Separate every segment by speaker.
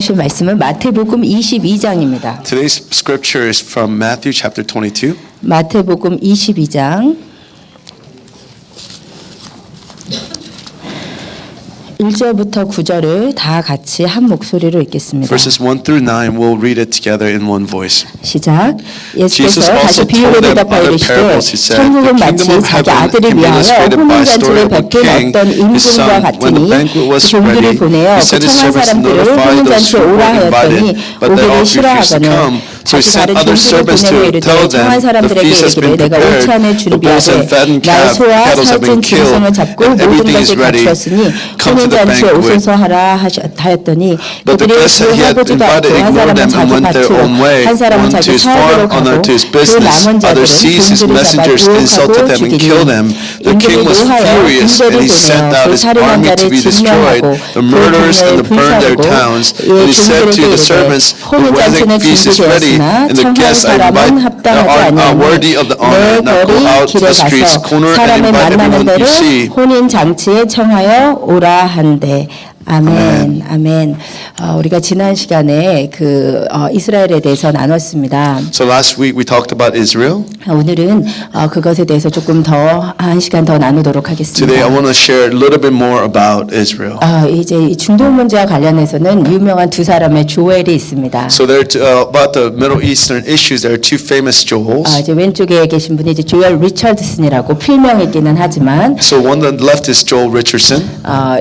Speaker 1: 나누실 말씀은 마태복음 22장입니다.
Speaker 2: Today's scripture is from Matthew chapter 22.
Speaker 1: 마태복음 22장 1절부터 9절을 다 같이 한 목소리로 읽겠습니다.
Speaker 2: Verses 1 through 9, we'll read it together in one voice.
Speaker 1: 시작.
Speaker 2: Jesus
Speaker 1: 예수께서 다시
Speaker 2: also
Speaker 1: 비유로
Speaker 2: told them
Speaker 1: 대답하여
Speaker 2: other
Speaker 1: 이르시되
Speaker 2: parables. He said,
Speaker 1: 천국은
Speaker 2: "The
Speaker 1: 마치
Speaker 2: kingdom of
Speaker 1: 자기
Speaker 2: heaven
Speaker 1: 아들을
Speaker 2: can be
Speaker 1: 위하여
Speaker 2: illustrated by a story
Speaker 1: 혼인잔치를
Speaker 2: of a
Speaker 1: 베푼
Speaker 2: king,
Speaker 1: 어떤
Speaker 2: his
Speaker 1: 임금과
Speaker 2: son. When the
Speaker 1: 같으니
Speaker 2: banquet was
Speaker 1: 종들을
Speaker 2: ready,
Speaker 1: 보내어
Speaker 2: he
Speaker 1: 그
Speaker 2: sent his
Speaker 1: 청한
Speaker 2: servants to
Speaker 1: 사람들을
Speaker 2: notify those
Speaker 1: 혼인잔치에
Speaker 2: who
Speaker 1: 오라
Speaker 2: were
Speaker 1: 하였더니
Speaker 2: invited, but they
Speaker 1: 오기를
Speaker 2: all refused to
Speaker 1: 싫어하거늘
Speaker 2: come. So he
Speaker 1: 다시
Speaker 2: sent
Speaker 1: 다른
Speaker 2: other
Speaker 1: 종들을
Speaker 2: servants
Speaker 1: 보내어
Speaker 2: to
Speaker 1: 이르되
Speaker 2: tell them,
Speaker 1: 청한
Speaker 2: the
Speaker 1: 사람들에게
Speaker 2: feast has
Speaker 1: 이르기를
Speaker 2: been
Speaker 1: 내가
Speaker 2: prepared,
Speaker 1: 오찬을
Speaker 2: the bulls and
Speaker 1: 준비하되
Speaker 2: fattened
Speaker 1: 나의 소와
Speaker 2: cattle have
Speaker 1: 살찐
Speaker 2: been killed,
Speaker 1: 짐승을 잡고
Speaker 2: and
Speaker 1: 모든
Speaker 2: everything is
Speaker 1: 것을
Speaker 2: ready.
Speaker 1: 갖추었으니
Speaker 2: Come to the
Speaker 1: 혼인잔치에
Speaker 2: banquet.
Speaker 1: 오소서 하라 하였더니
Speaker 2: But the
Speaker 1: 그들이
Speaker 2: guests that he had
Speaker 1: 구하보지도
Speaker 2: invited
Speaker 1: 않고 한
Speaker 2: ignored
Speaker 1: 사람은
Speaker 2: them and
Speaker 1: 자기
Speaker 2: went their
Speaker 1: 밭으로
Speaker 2: own way,
Speaker 1: 한 사람은
Speaker 2: one to
Speaker 1: 자기
Speaker 2: his
Speaker 1: 사업으로
Speaker 2: farm, another
Speaker 1: 가고
Speaker 2: to his
Speaker 1: 그
Speaker 2: business,
Speaker 1: 남은
Speaker 2: others
Speaker 1: 자들은
Speaker 2: seized his
Speaker 1: 종들을 잡아
Speaker 2: messengers, insulted
Speaker 1: 유혹하고
Speaker 2: them, and
Speaker 1: 죽이니
Speaker 2: killed them. The king
Speaker 1: 임금이
Speaker 2: was
Speaker 1: 노하여
Speaker 2: furious, and
Speaker 1: 군대를
Speaker 2: he sent
Speaker 1: 보내어
Speaker 2: out
Speaker 1: 그
Speaker 2: his
Speaker 1: 살인한
Speaker 2: army to
Speaker 1: 자를
Speaker 2: be destroyed,
Speaker 1: 진멸하고
Speaker 2: the
Speaker 1: 그
Speaker 2: murderers and
Speaker 1: 군대를
Speaker 2: the burned their
Speaker 1: 불사르고
Speaker 2: towns.
Speaker 1: 예,
Speaker 2: And he said to
Speaker 1: 종들에게
Speaker 2: the
Speaker 1: 이르되
Speaker 2: servants, the wedding
Speaker 1: 혼인잔치는
Speaker 2: feast is ready,
Speaker 1: 준비되었으나
Speaker 2: and the
Speaker 1: 청한
Speaker 2: guests I
Speaker 1: 사람은
Speaker 2: invite
Speaker 1: 합당하지
Speaker 2: are worthy
Speaker 1: 아니하니
Speaker 2: of the
Speaker 1: 내
Speaker 2: honor. Now go
Speaker 1: 거리
Speaker 2: out to
Speaker 1: 길에
Speaker 2: the streets,
Speaker 1: 가서
Speaker 2: corner, and
Speaker 1: 사람을
Speaker 2: invite
Speaker 1: 만나는
Speaker 2: everyone
Speaker 1: 대로
Speaker 2: you see.
Speaker 1: 혼인잔치에 청하여 오라 한대. 아멘. 아멘. 우리가 지난 시간에 이스라엘에 대해서 나눴습니다.
Speaker 2: So last week we talked about Israel.
Speaker 1: 오늘은 그것에 대해서 조금 더 한 시간 더 나누도록
Speaker 2: Today I
Speaker 1: 하겠습니다.
Speaker 2: want to share a little bit more about Israel.
Speaker 1: 이제 이 중동 문제와 관련해서는 유명한 두 사람의 조엘이 있습니다.
Speaker 2: So there about the Middle Eastern issues, there are two famous Joels.
Speaker 1: 이제 왼쪽에 계신 분이 이제 조엘 리처드슨이라고 필명이기는 하지만
Speaker 2: So one on the left is Joel Richardson.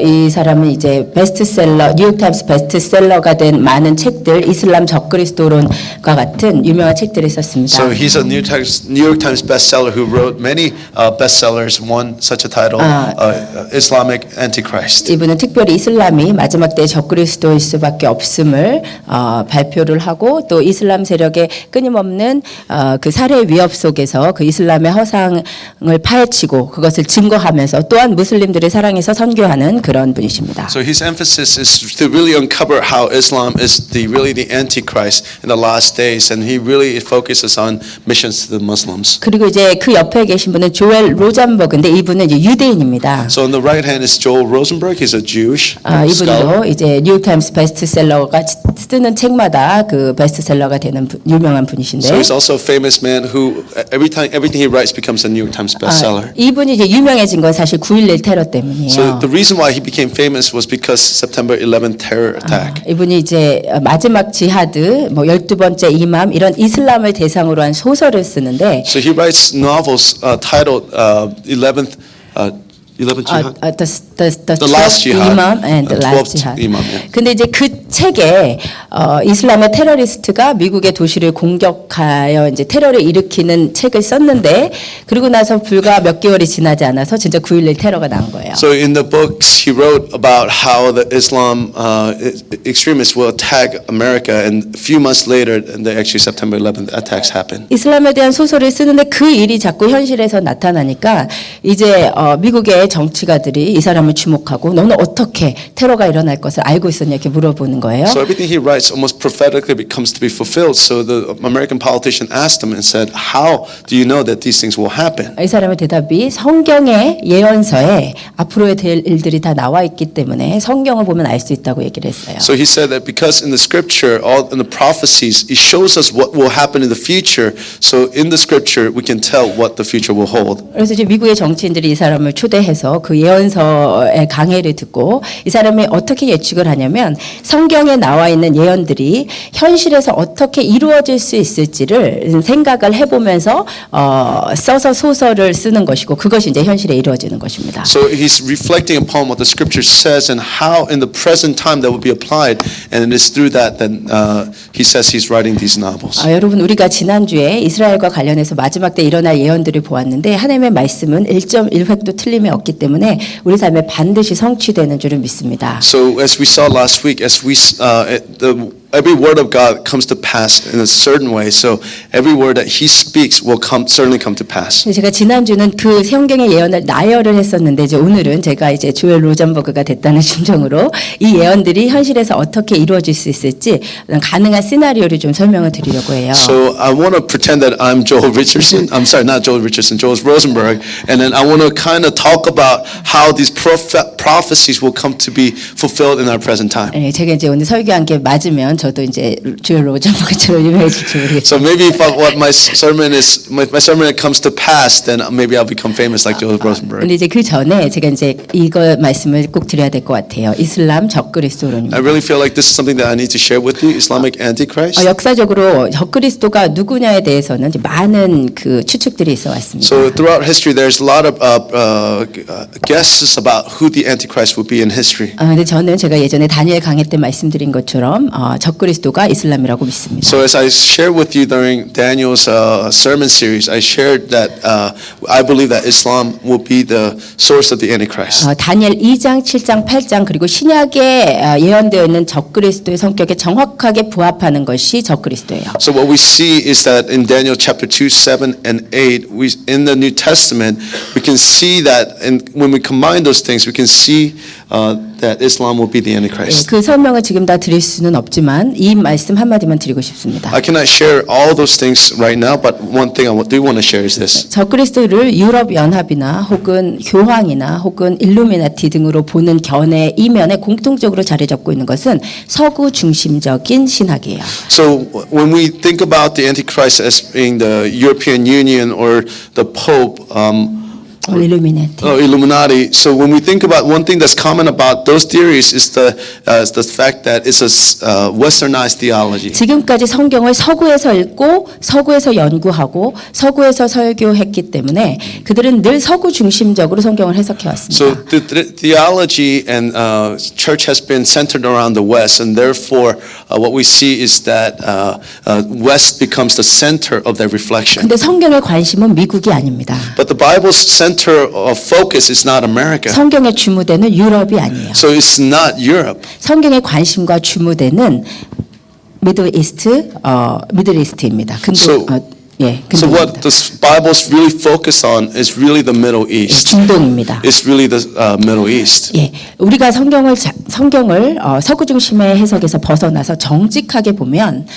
Speaker 1: 이 사람은 이제 베스트셀러, 뉴욕타임스 베스트셀러가 된 많은 책들, 이슬람 적그리스도론과 같은 유명한 책들을 썼습니다.
Speaker 2: So he's a New York Times bestseller who wrote many bestsellers. One such a title, Islamic Antichrist.
Speaker 1: 이분은 특별히 이슬람이 마지막 때 적그리스도일 수밖에 없음을 발표를 하고 또 이슬람 세력의 끊임없는 그 살해 위협 속에서 그 이슬람의 허상을 파헤치고 그것을 증거하면서 또한 무슬림들을 사랑해서 선교하는 그런 분이십니다.
Speaker 2: So his emphasis is to really uncover how Islam is really the Antichrist in the last days, and he really focuses on missions to the Muslims.
Speaker 1: 그리고 이제 그 옆에 계신 분은 조엘 로잔버그인데 이분은 이제 유대인입니다.
Speaker 2: So on the right hand is Joel Rosenberg. He's a Jewish scholar.
Speaker 1: 이분도 이제 뉴욕타임스 베스트셀러가 쓰는 책마다 그 베스트셀러가 되는 유명한 분이신데.
Speaker 2: So he's also a famous man who everything he writes becomes a New York Times bestseller.
Speaker 1: 이분이 이제 유명해진 건 사실 9.11 테러 때문이에요.
Speaker 2: So the reason why he became famous was because September 11th terror attack.
Speaker 1: 이분이 이제 마지막 지하드, 뭐 12번째 이맘 이런 이슬람을 대상으로 한 소설을 쓰는데.
Speaker 2: So he writes novels titled 11th Jihad.
Speaker 1: The
Speaker 2: Last Jihad.
Speaker 1: Imam and the Last
Speaker 2: 12th
Speaker 1: Jihad.
Speaker 2: Imam, yeah.
Speaker 1: 근데 이제 그 책에 이슬람의 테러리스트가 미국의 도시를 공격하여 이제 테러를 일으키는 책을 썼는데 그리고 나서 불과 몇 개월이 지나지 않아서 진짜 9.11 테러가 난 거예요.
Speaker 2: So in the books he wrote about how the Islam extremists will attack America, and a few months later, and actually September 11th attacks happened.
Speaker 1: 이슬람에 대한 소설을 쓰는데 그 일이 자꾸 현실에서 나타나니까 이제 미국의 정치가들이 이 사람을 주목하고 너는 어떻게 테러가 일어날 것을 알고 있었냐 이렇게 물어보는 거예요.
Speaker 2: So everything he writes almost prophetically becomes to be fulfilled. So the American politician asked him and said, "How do you know that these things will happen?"
Speaker 1: 이 사람의 대답이 성경의 예언서에 앞으로의 될 일들이 다 나와 있기 때문에 성경을 보면 알 수 있다고 얘기를 했어요.
Speaker 2: So he said that because in the scripture, all in the prophecies, it shows us what will happen in the future. So in the scripture, we can tell what the future will hold.
Speaker 1: 그래서 이제 미국의 정치인들이 이 사람을 초대해서 그 예언서의 강해를 듣고 이 사람이 어떻게 예측을 하냐면 성경에 나와 있는 예언들이 현실에서 어떻게 이루어질 수 있을지를 생각을 해보면서 써서 소설을 쓰는 것이고 그것이 이제 현실에 이루어지는 것입니다.
Speaker 2: So he's reflecting upon what the scripture says and how in the present time that will be applied, and it is through that he says he's writing these novels.
Speaker 1: 여러분 우리가 지난주에 이스라엘과 관련해서 마지막 때 일어날 예언들을 보았는데 하나님의 말씀은 1.1획도 틀림이 없기 때문에 우리 삶에 반드시 성취되는 줄을 믿습니다.
Speaker 2: So as we saw last week, as we the every word of God comes to pass in a certain way. So every word that He speaks will certainly come to pass.
Speaker 1: 제가 지난주는 그 성경의 예언을 나열을 했었는데 이제 오늘은 제가 이제 조엘 로전버그가 됐다는 심정으로 이 예언들이 현실에서 어떻게 이루어질 수 있을지 가능한 시나리오를 좀 설명을 드리려고 해요.
Speaker 2: So I want to pretend that I'm Joel Richardson. I'm sorry, not Joel Richardson, Joel Rosenberg. And then I want to kind of talk about how these prophecies will come to be fulfilled in our present time.
Speaker 1: 네, 제가 이제 오늘 설교한 게 맞으면 저도 이제 조엘 로전버그처럼 유명해질지 모르겠어요.
Speaker 2: So maybe if what my sermon is, my sermon comes to pass, then maybe I'll become famous like Joel Rosenberg.
Speaker 1: 근데 이제 그 전에 제가 이제 이거 말씀을 꼭 드려야 될 것 같아요. 이슬람 적그리스도론입니다.
Speaker 2: I really feel like this is something that I need to share with you, Islamic Antichrist.
Speaker 1: 역사적으로 적그리스도가 누구냐에 대해서는 이제 많은 그 추측들이 있어 왔습니다.
Speaker 2: So throughout history, there's a lot of guesses about who the Antichrist will be in history.
Speaker 1: 근데 저는 제가 예전에 다니엘 강해 때 말씀드린 것처럼 적그리스도가 이슬람이라고 믿습니다.
Speaker 2: So as I shared with you during Daniel's sermon series, I shared that I believe that Islam will be the source of the Antichrist.
Speaker 1: 다니엘 2장, 7장, 8장 그리고 신약에 예언되어 있는 적그리스도의 성격에 정확하게 부합하는 것이 적그리스도예요.
Speaker 2: So what we see is that in Daniel chapter 2, 7, and 8, in the New Testament, we can see that, and when we combine those things, we can see that Islam will be the Antichrist.
Speaker 1: 그 설명을 지금 다 드릴 수는 없지만 이 말씀 한마디만 드리고 싶습니다.
Speaker 2: I cannot share all those things right now, but one thing I do want to share is this.
Speaker 1: 적그리스도를 유럽 연합이나 혹은 교황이나 혹은 일루미나티 등으로 보는 견해 이면에 공통적으로 자리 잡고 있는 것은 서구 중심적인 신학이에요.
Speaker 2: So when we think about the Antichrist as being the European Union or the Pope,
Speaker 1: 일루미나티.
Speaker 2: Illuminati. So when we think about one thing that's common about those theories is the fact that it's a westernized theology.
Speaker 1: 지금까지 성경을 서구에서 읽고 서구에서 연구하고 서구에서 설교했기 때문에 그들은 늘 서구 중심적으로 성경을 해석해 왔습니다.
Speaker 2: So the theology and church has been centered around the West, and therefore what we see is that West becomes the center of their reflection.
Speaker 1: 근데 성경의 관심은 미국이 아닙니다.
Speaker 2: But the Bible's center of focus is not America.
Speaker 1: 성경의 주무대는 유럽이 아니에요.
Speaker 2: So it's not Europe.
Speaker 1: 성경의 관심과 주무대는 미들 이스트입니다.
Speaker 2: So what the Bible's really focused on is really the Middle East.
Speaker 1: 중동입니다.
Speaker 2: It's really the Middle East.
Speaker 1: 예, 우리가 성경을 서구 중심의 해석에서 벗어나서 정직하게 보면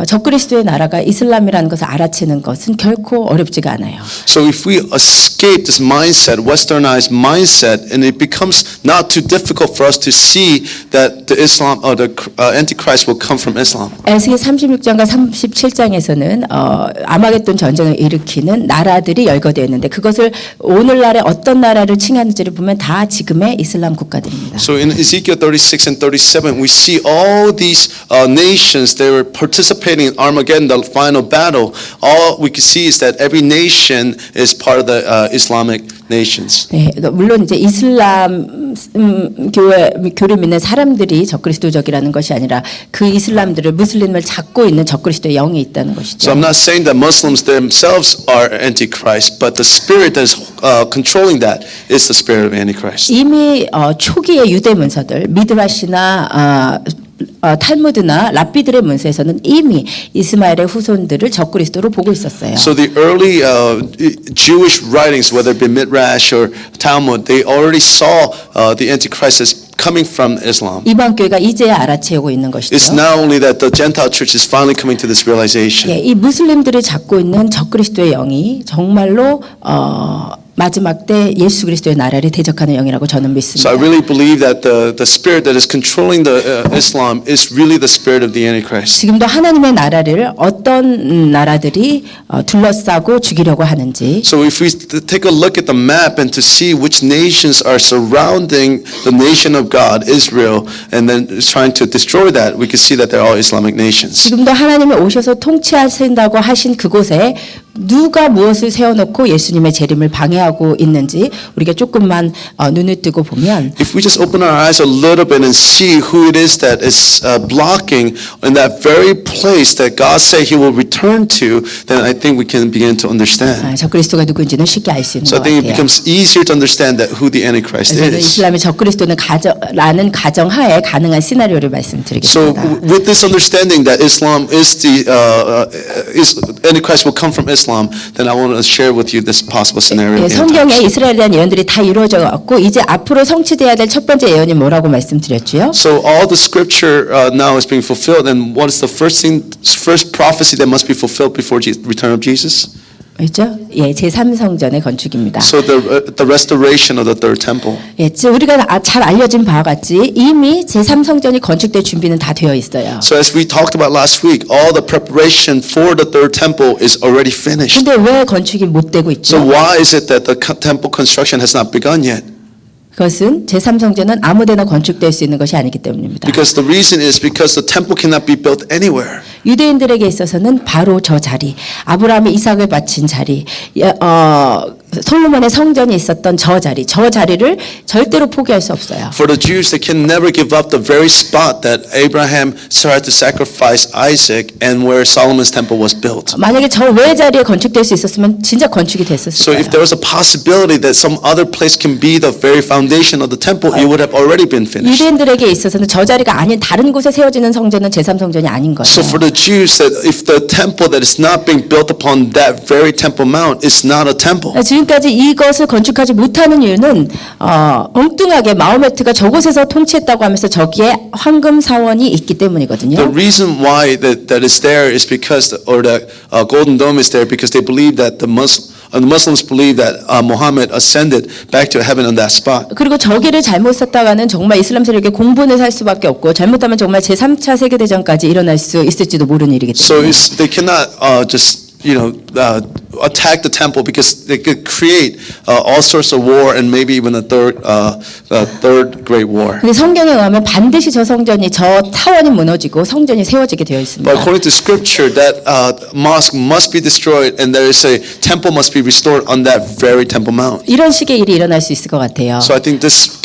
Speaker 1: 적그리스도의 나라가 이슬람이라는 것을 알아채는 것은 결코 어렵지가 않아요.
Speaker 2: So if we escape this mindset, westernized mindset, and it becomes not too difficult for us to see that the Islam or the Antichrist will come from Islam.
Speaker 1: 에스겔 36장과 37장에서는 아마겟돈 전쟁을 일으키는 나라들이 열거되었는데 그것을 오늘날의 어떤 나라를 칭하는지를 보면 다 지금의 이슬람 국가들입니다.
Speaker 2: So in Ezekiel 36 and 37, we see all these nations, they were participating in Armageddon, the final battle. All we can see is that every nation is part of the Islamic nations.
Speaker 1: 네, 물론 이제 이슬람 교를 믿는 사람들이 적그리스도적이라는 것이 아니라 그 이슬람들을 무슬림을 잡고 있는 적그리스도의 영이 있다는 것이죠.
Speaker 2: So I'm not saying that Muslims themselves are antichrist, but the spirit that is controlling that is the spirit of antichrist.
Speaker 1: 이미 초기의 유대 문서들 미드라시나 탈무드나 랍비들의 문서에서는 이미 이스마엘의 후손들을 적그리스도로 보고 있었어요.
Speaker 2: So the early Jewish writings, whether it be Midrash or Talmud, they already saw the Antichrist as coming from Islam.
Speaker 1: 이방 교회가 이제야 알아채고 있는 것이죠.
Speaker 2: It's not only that the Gentile church is finally coming to this realization.
Speaker 1: 예, 이 무슬림들이 잡고 있는 적그리스도의 영이 정말로 마지막 때 예수 그리스도의 나라를 대적하는 영이라고 저는 믿습니다.
Speaker 2: So I really believe that the spirit that is controlling the Islam is really the spirit of the Antichrist.
Speaker 1: 지금도 하나님의 나라를 어떤 나라들이 둘러싸고 죽이려고 하는지.
Speaker 2: So if we take a look at the map and to see which nations are surrounding the nation of God, Israel, and then trying to destroy that, we can see that they're all Islamic nations.
Speaker 1: 지금도 하나님이 오셔서 통치하신다고 하신 그곳에 누가 무엇을 세워놓고 예수님의 재림을 방해하고 있는지 우리가 조금만 눈을 뜨고 보면
Speaker 2: If we just open our eyes a little bit and see who it is that is blocking in that very place that God said He will return to, then I think we can begin to understand.
Speaker 1: 적그리스도가 누구인지는 쉽게 알 수 있는
Speaker 2: So I
Speaker 1: 것
Speaker 2: think it
Speaker 1: 같아요.
Speaker 2: becomes easier to understand that who the Antichrist
Speaker 1: 그래서
Speaker 2: is.
Speaker 1: 이슬람의 적그리스도는 라는 가정하에 가능한 시나리오를
Speaker 2: So
Speaker 1: 말씀드리겠습니다.
Speaker 2: with this understanding that Islam is Antichrist will come from Islam, then I want to share with you this possible scenario.
Speaker 1: 예, 성경에 이스라엘에 대한 예언들이 다 이루어져 왔고 이제 앞으로 성취돼야 될 첫 번째 예언이 뭐라고 말씀드렸죠?
Speaker 2: So all the scripture now is being fulfilled, and what is the first prophecy that must be fulfilled before return of Jesus?
Speaker 1: 그렇죠? 예, 제3성전의 건축입니다.
Speaker 2: So the restoration of the third temple.
Speaker 1: 예, 우리가 잘 알려진 바와 같이 이미 제3성전이 건축될 준비는 다 되어 있어요.
Speaker 2: So as we talked about last week, all the preparation for the third temple is already finished.
Speaker 1: 근데 왜 건축이 못 되고 있죠?
Speaker 2: So why is it that the temple construction has not begun yet?
Speaker 1: 그것은 제3성전은 아무데나 건축될 수 있는 것이 아니기 때문입니다.
Speaker 2: Because the reason is because the temple cannot be built anywhere.
Speaker 1: 유대인들에게 있어서는 바로 저 자리, 아브라함이 이삭을 바친 자리, 솔로몬의 성전이 있었던 저 자리를 절대로 포기할 수 없어요.
Speaker 2: For the Jews, they can never give up the very spot that Abraham started to sacrifice Isaac and where Solomon's temple was built.
Speaker 1: 만약에 저 외 자리에 건축될 수 있었으면 진짜 건축이 됐었을
Speaker 2: So if
Speaker 1: 거예요.
Speaker 2: there was a possibility that some other place can be the very foundation of the temple, it would have already been finished.
Speaker 1: 유대인들에게 있어서는 저 자리가 아닌 다른 곳에 세워지는 성전은 제3성전이 아닌 거예요.
Speaker 2: So for the Jews, that if the temple that is not being built upon that very temple mount is not a temple.
Speaker 1: 지금까지 이것을 건축하지 못하는 이유는 엉뚱하게 마호메트가 저곳에서 통치했다고 하면서 저기에 황금 사원이 있기 때문이거든요.
Speaker 2: The reason why that is there is because, or the Golden Dome is there because they believe that the Muslims believe that Muhammad ascended back to heaven on that spot.
Speaker 1: 그리고 저기를 잘못 썼다가는 정말 이슬람 세력의 공분을 살 수밖에 없고 잘못하면 정말 제3차 세계대전까지 일어날 수 있을지도 모르는 일이기
Speaker 2: So
Speaker 1: 때문에.
Speaker 2: they cannot just attack the temple because they could create all sorts of war and maybe even a third great war.
Speaker 1: 근데 성경에 의하면 반드시 저 성전이 저 사원이 무너지고 성전이 세워지게 되어 있습니다.
Speaker 2: But according to Scripture, that mosque must be destroyed and there is a temple must be restored on that very temple mount.
Speaker 1: 이런 식의 일이 일어날 수 있을 것 같아요.
Speaker 2: So I think this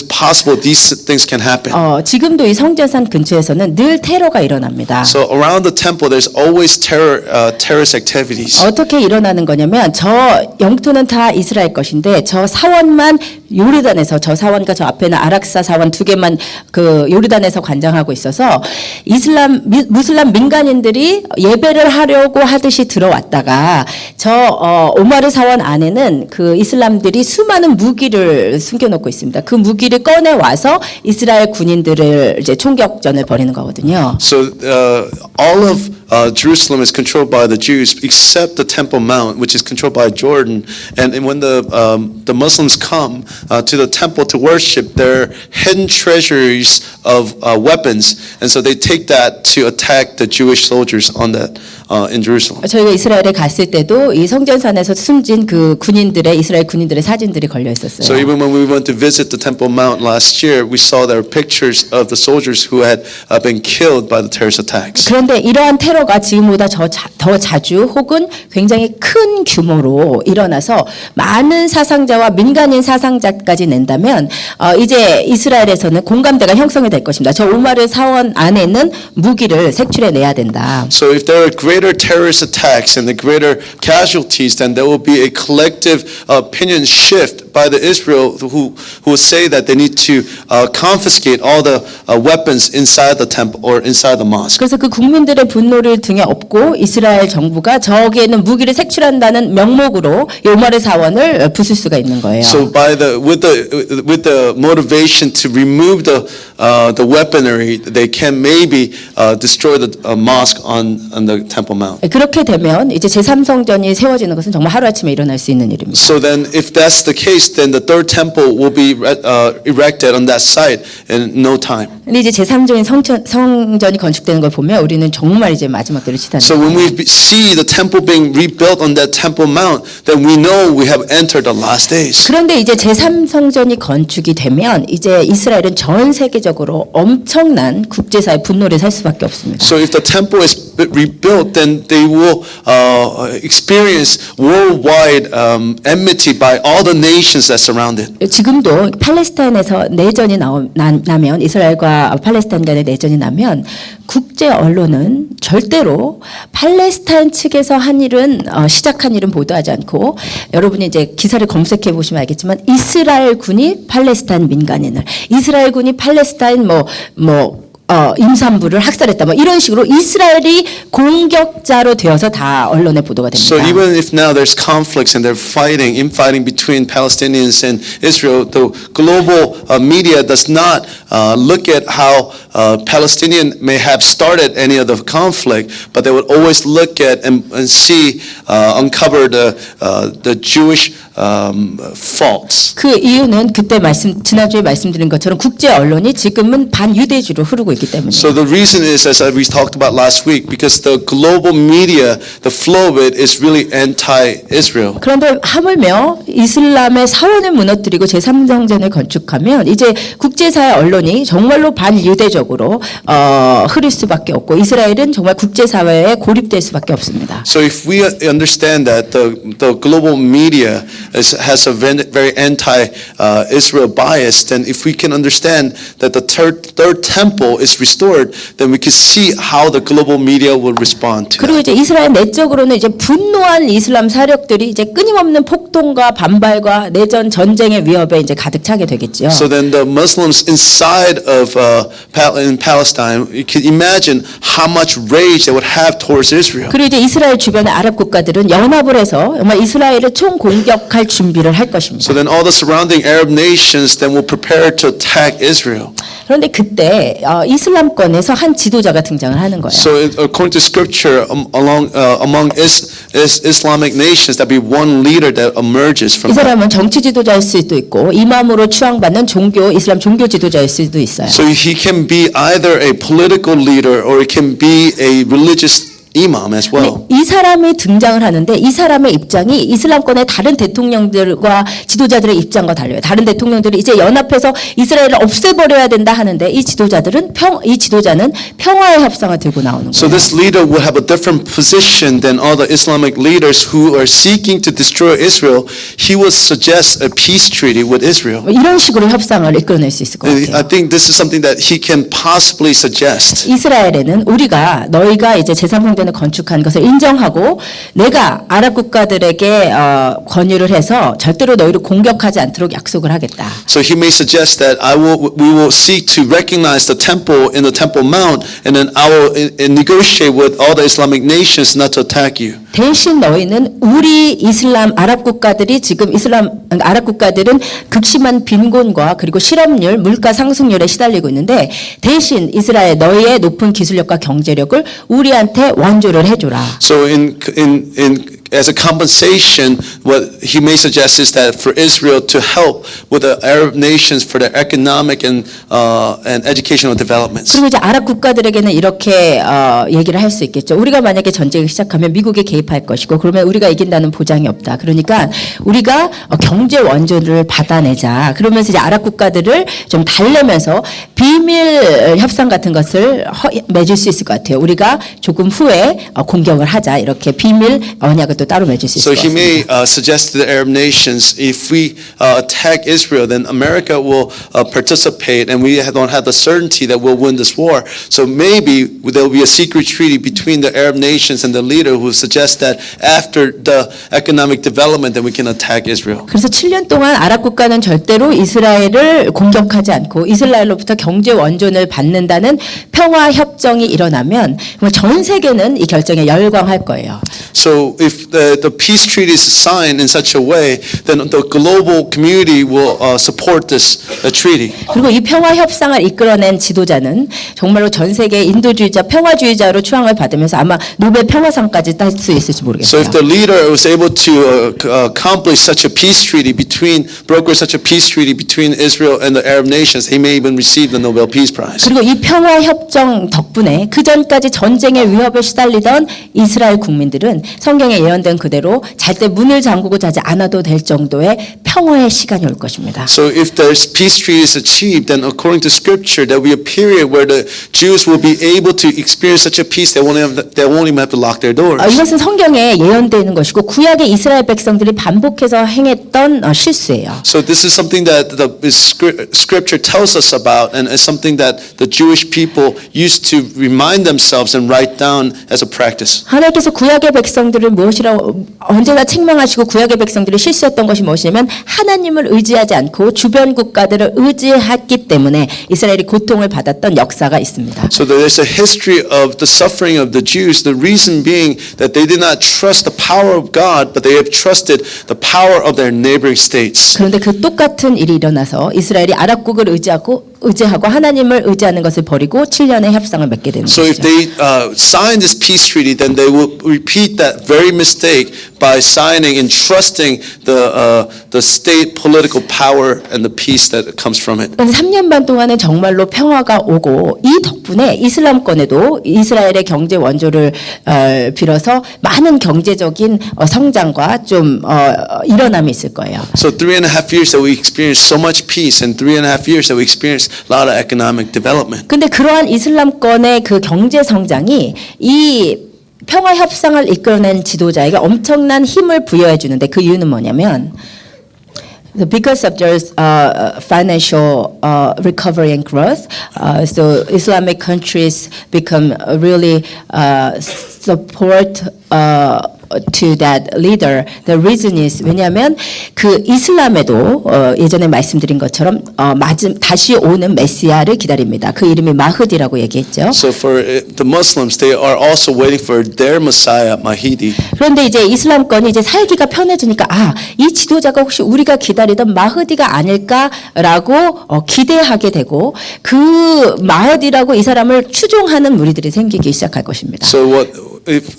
Speaker 2: possible these things can happen.
Speaker 1: 지금도 이 성전산 근처에서는 늘 테러가 일어납니다.
Speaker 2: So around the temple, there's always terrorist activities.
Speaker 1: 어떻게 일어나는 거냐면 저 영토는 다 이스라엘 것인데 저 사원만 요르단에서 저 사원과 저 앞에는 아락사 사원 두 개만 그 요르단에서 관장하고 있어서 무슬람 민간인들이 예배를 하려고 하듯이 들어왔다가 저 오마르 사원 안에는 그 이슬람들이 수많은 무기를 숨겨놓고 있습니다. 그 무기를 꺼내 와서 이스라엘 군인들을 이제 총격전을 벌이는 거거든요.
Speaker 2: So all of Jerusalem is controlled by the Jews, except the Temple Mount, which is controlled by Jordan. And when the Muslims come to the temple to worship, their hidden treasuries of weapons, and so they take that to attack the Jewish soldiers on that in Jerusalem.
Speaker 1: 저희가 이스라엘에 갔을 때도 이 성전산에서 숨진 그 이스라엘 군인들의 사진들이 걸려 있었어요.
Speaker 2: So even when we went to visit the Temple Mount last year, we saw there were pictures of the soldiers who had been killed by the terrorist attacks.
Speaker 1: 그런데 이러한 테러가 지금보다 더 자주 혹은 굉장히 큰 규모로 일어나서 많은 사상자와 민간인 사상자까지 낸다면 이제 이스라엘에서는 공감대가 형성이 될 것입니다. 저 오마르 사원 안에는 무기를 색출해 내야 된다.
Speaker 2: So if there are greater terrorist attacks and the greater casualties, then there will be a collective opinion shift by the Israel who will say that they need to confiscate all the weapons inside the temple or inside the mosque.
Speaker 1: 그래서 그 국민들의 분노를 등에 업고 이스라엘 정부가 저기에는 무기를 색출한다는 명목으로 이 오마르 사원을 부술 수가 있는 거예요.
Speaker 2: So with the motivation to remove the weaponry, they can maybe destroy the mosque on the Temple Mount.
Speaker 1: 그렇게 되면 이제 제3성전이 세워지는 것은 정말 하루아침에 일어날 수 있는 일입니다.
Speaker 2: So then, if that's the case, then the third temple will be erected on that site in no time.
Speaker 1: 근데 이제 제3종인 성전이 건축되는 걸 보면 우리는 정말 이제 마지막 때를 치닫는
Speaker 2: So when we see the temple being rebuilt on that Temple Mount, then we know we have entered the last days.
Speaker 1: 그런데 이제 제3성전이 건축이 되면 이제 이스라엘은 전 세계적으로 세계적으로 엄청난 국제사회 분노를 살 수밖에 없습니다.
Speaker 2: So if the temple is rebuilt, then they will experience worldwide enmity by all the nations that surround it.
Speaker 1: 지금도 팔레스타인에서 내전이 나면 이스라엘과 팔레스타인 간의 내전이 나면 국제 언론은 절대로 팔레스타인 측에서 한 일은 시작한 일은 보도하지 않고 여러분이 이제 기사를 검색해 보시면 알겠지만 이스라엘 군이 팔레스타인 민간인을 이스라엘 군이 팔레스타인 임산부를 학살했다. 뭐 이런 식으로 이스라엘이 공격자로 되어서 다 언론에 보도가 됩니다.
Speaker 2: So even if now there's conflicts and they're infighting between Palestinians and Israel, the global media does not look at how Palestinian may have started any of the conflict, but they would always look at and see, uncover the Jewish faults.
Speaker 1: 그 이유는 그때 지난주에 말씀드린 것처럼 국제 언론이 지금은 반유대주로 흐르고 있기 때문에.
Speaker 2: So the reason is, as we talked about last week, because the global media, the flow of it is really anti-Israel.
Speaker 1: 그런데 하물며 이슬람의 사원을 무너뜨리고 제3정전을 건축하면 이제 국제사회 언론이 정말로 반유대적으로 흐를 수밖에 없고 이스라엘은 정말 국제사회에 고립될 수밖에 없습니다.
Speaker 2: So if we understand that the global media has a very anti-Israel bias, then if we can understand that the third temple is restored, then we can see how the global media will respond to
Speaker 1: 그리고
Speaker 2: that.
Speaker 1: 이제 이스라엘 내적으로는 이제 분노한 이슬람 세력들이 이제 끊임없는 폭동과 반발과 내전 전쟁의 위협에 이제 가득 차게 되겠죠.
Speaker 2: So then the Muslims inside of in Palestine, you can imagine how much rage they would have towards Israel.
Speaker 1: 그리고 이제 이스라엘 주변의 아랍 국가들은 연합을 해서 정말 이스라엘을 총 공격할 준비를 할 것입니다.
Speaker 2: So then all the surrounding Arab nations then will prepare to attack Israel.
Speaker 1: 그런데 그때 이슬람권에서 한 지도자가 등장을 하는 거예요.
Speaker 2: So according to scripture, among Islamic nations, that be one leader that emerges
Speaker 1: 이
Speaker 2: from that.
Speaker 1: 사람은 정치 지도자일 수도 있고 이맘으로 추앙받는 이슬람 종교 지도자일 수도 있어요.
Speaker 2: So he can be either a political leader or it can be a religious imam as well.
Speaker 1: 이 사람이 등장을 하는데 이 사람의 입장이 이슬람권의 다른 대통령들과 지도자들의 입장과 달라요. 다른 대통령들이 이제 연합해서 이스라엘을 없애버려야 된다 하는데 이 지도자는 평화의 협상을 들고 나오는
Speaker 2: So
Speaker 1: 거예요.
Speaker 2: this leader will have a different position than all the Islamic leaders who are seeking to destroy Israel. He will suggest a peace treaty with Israel.
Speaker 1: 이런 식으로 협상을 이끌어낼 수 있을 것
Speaker 2: I
Speaker 1: 같아요.
Speaker 2: think this is something that he can possibly suggest.
Speaker 1: 이스라엘에는 너희가 이제 제3성전을 건축한 것을 인정하고 내가 아랍 국가들에게 권유를 해서 절대로 너희를 공격하지 않도록 약속을 하겠다.
Speaker 2: So he may suggest that we will seek to recognize the temple in the Temple Mount, and then I will negotiate with all the Islamic nations not to attack you.
Speaker 1: 대신 너희는 우리 이슬람 아랍 국가들이 지금 아랍 국가들은 극심한 빈곤과 그리고 실업률, 물가 상승률에 시달리고 있는데 대신 이스라엘 너희의 높은 기술력과 경제력을 우리한테 원조를 해줘라.
Speaker 2: So as a compensation, what he may suggest is that for Israel to help with the Arab nations for their economic and educational developments.
Speaker 1: 그리고 이제 아랍 국가들에게는 이렇게 얘기를 할 수 있겠죠. 우리가 만약에 전쟁을 시작하면 미국이 개입할 것이고 그러면 우리가 이긴다는 보장이 없다. 그러니까 우리가 경제 원조를 받아내자. 그러면서 이제 아랍 국가들을 좀 달래면서 비밀 협상 같은 것을 맺을 수 있을 것 같아요. 우리가 조금 후에 공격을 하자. 이렇게 비밀 언약을 또 따로 맺을 수 있을
Speaker 2: So
Speaker 1: 것
Speaker 2: he may
Speaker 1: 같습니다.
Speaker 2: suggest to the Arab nations, if we attack Israel, then America will participate, and we don't have the certainty that we'll win this war. So maybe there will be a secret treaty between the Arab nations and the leader who suggests that after the economic development, then we can attack Israel.
Speaker 1: 그래서 7년 동안 아랍 국가는 절대로 이스라엘을 공격하지 않고 이스라엘로부터 경제 원전을 받는다는 평화 협정이 일어나면 전 세계는 이 결정에 열광할 거예요.
Speaker 2: So if the peace treaty is signed in such a way, then the global community will support this treaty.
Speaker 1: 그리고 이 평화 협상을 이끌어낸 지도자는 정말로 전 세계 인도주의자, 평화주의자로 추앙을 받으면서 아마 노벨 평화상까지 딸 수 있을지
Speaker 2: So
Speaker 1: 모르겠어요.
Speaker 2: if the leader was able to accomplish such a peace treaty broker such a peace treaty between Israel and the Arab nations, he may even receive the Nobel Peace Prize.
Speaker 1: 그리고 이 평화 협정 덕분에 그 전까지 전쟁의 위협에 시달리던 이스라엘 국민들은 성경에 예언한 예언된 그대로 잘 때 문을 잠그고 자지 않아도 될 정도의 평화의 시간이 올 것입니다.
Speaker 2: So if there's peace treaty is achieved, then according to Scripture, there will be a period where the Jews will be able to experience such a peace they won't even have to lock their doors.
Speaker 1: 이것은 성경에 예언되는 것이고 구약의 이스라엘 백성들이 반복해서 행했던 실수예요.
Speaker 2: So this is something that the Scripture tells us about, and it's something that the Jewish people used to remind themselves and write down as a practice.
Speaker 1: 하나님께서 구약의 백성들을 무엇이라고 언제나 책망하시고 구약의 백성들이 실수했던 것이 무엇이냐면 하나님을 의지하지 않고 주변 국가들을 의지했기 때문에 이스라엘이 고통을 받았던 역사가 있습니다.
Speaker 2: So there's a history of the suffering of the Jews, the reason being that they did not trust the power of God, but they have trusted the power of their neighboring states.
Speaker 1: 그런데 그 똑같은 일이 일어나서 이스라엘이 아랍국을 의지하고 하나님을 의지하는 것을 버리고 7년의 협상을 맺게 되는
Speaker 2: So if
Speaker 1: 것이죠.
Speaker 2: they sign this peace treaty, then they will repeat that very mistake by signing and trusting the state political power and the peace that comes from it.
Speaker 1: 3년 반 동안은 정말로 평화가 오고 이 덕분에 이슬람권에도 이스라엘의 경제 원조를 빌어서 많은 경제적인 성장과 좀 일어남이 있을 거예요.
Speaker 2: So 3.5 years that we experienced so much peace, and 3.5 years that we experienced a lot of economic development.
Speaker 1: 근데 그러한 이슬람권의 그 경제 성장이 이 평화 협상을 이끌어낸 지도자에게 엄청난 힘을 부여해 주는데 그 이유는 뭐냐면 because of their financial recovery and growth, so Islamic countries become really support to that leader. The reason is 왜냐하면 그 이슬람에도 예전에 말씀드린 것처럼 다시 오는 메시아를 기다립니다. 그 이름이 마흐디라고 얘기했죠.
Speaker 2: So for the Muslims, they are also waiting for their Messiah, Mahdi.
Speaker 1: 그런데 이제 이슬람권이 이제 살기가 편해지니까 이 지도자가 혹시 우리가 기다리던 마흐디가 아닐까라고 기대하게 되고 그 마흐디라고 이 사람을 추종하는 무리들이 생기기 시작할 것입니다.
Speaker 2: So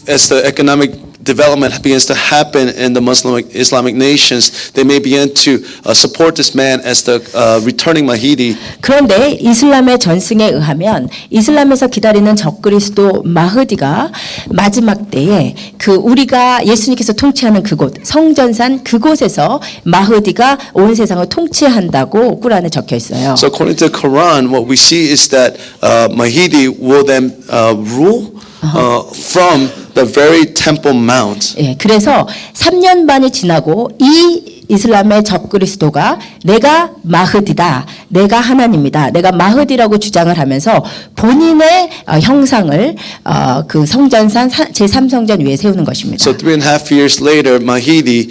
Speaker 2: as the economic development begins to happen in the Islamic nations, they may begin to support this man as the returning Mahdi.
Speaker 1: 그런데 이슬람의 전승에 의하면 이슬람에서 기다리는 적그리스도 마흐디가 마지막 때에 그 우리가 예수님께서 통치하는 그곳 성전산 그곳에서 마흐디가 온 세상을 통치한다고 꾸란에 적혀 있어요.
Speaker 2: So according to the Quran, what we see is that Mahdi will then rule from the very Temple Mount.
Speaker 1: 예, 그래서 3년 반이 지나고 이 이슬람의 적그리스도가 내가 마흐디다, 내가 하나님이다, 내가 마흐디라고 주장을 하면서 본인의 형상을 그 성전산 제3성전 위에 세우는 것입니다.
Speaker 2: So 3.5 years later, Mahdi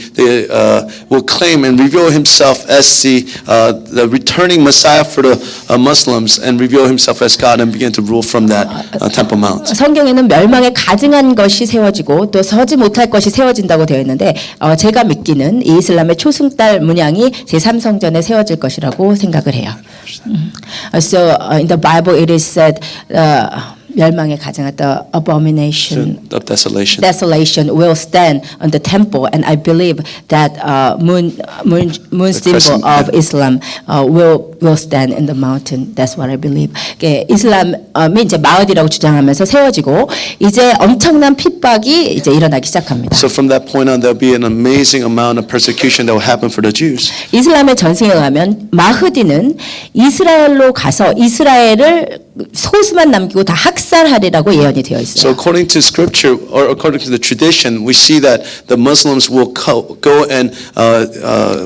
Speaker 2: will claim and reveal himself as the returning Messiah for the Muslims, and reveal himself as God and begin to rule from that Temple Mount.
Speaker 1: 성경에는 멸망에 가증한 것이 세워지고 또 서지 못할 것이 세워진다고 되어 있는데 제가 믿기는 이 이슬람의 초승달 문양이 제3성전에 세워질 것이라고 생각을 해요. So in the Bible it is said 멸망에 가증한 the abomination
Speaker 2: Of desolation.
Speaker 1: desolation will stand on the temple, and I believe that moon symbol
Speaker 2: crescent,
Speaker 1: of Islam will stand in the mountain. That's what I believe. 이슬람이 이제 마흐디라고 주장하면서 세워지고 이제 엄청난 핍박이 이제 일어나기 시작합니다.
Speaker 2: So from that point on, there'll be an amazing amount of persecution that will happen for the Jews.
Speaker 1: 이슬람의 전승에 의하면 마흐디는 이스라엘로 가서 이스라엘을 소수만 남기고 다 학살하리라고 예언이 되어 있어요.
Speaker 2: So according to scripture, or according to the tradition, we see that the Muslims will go and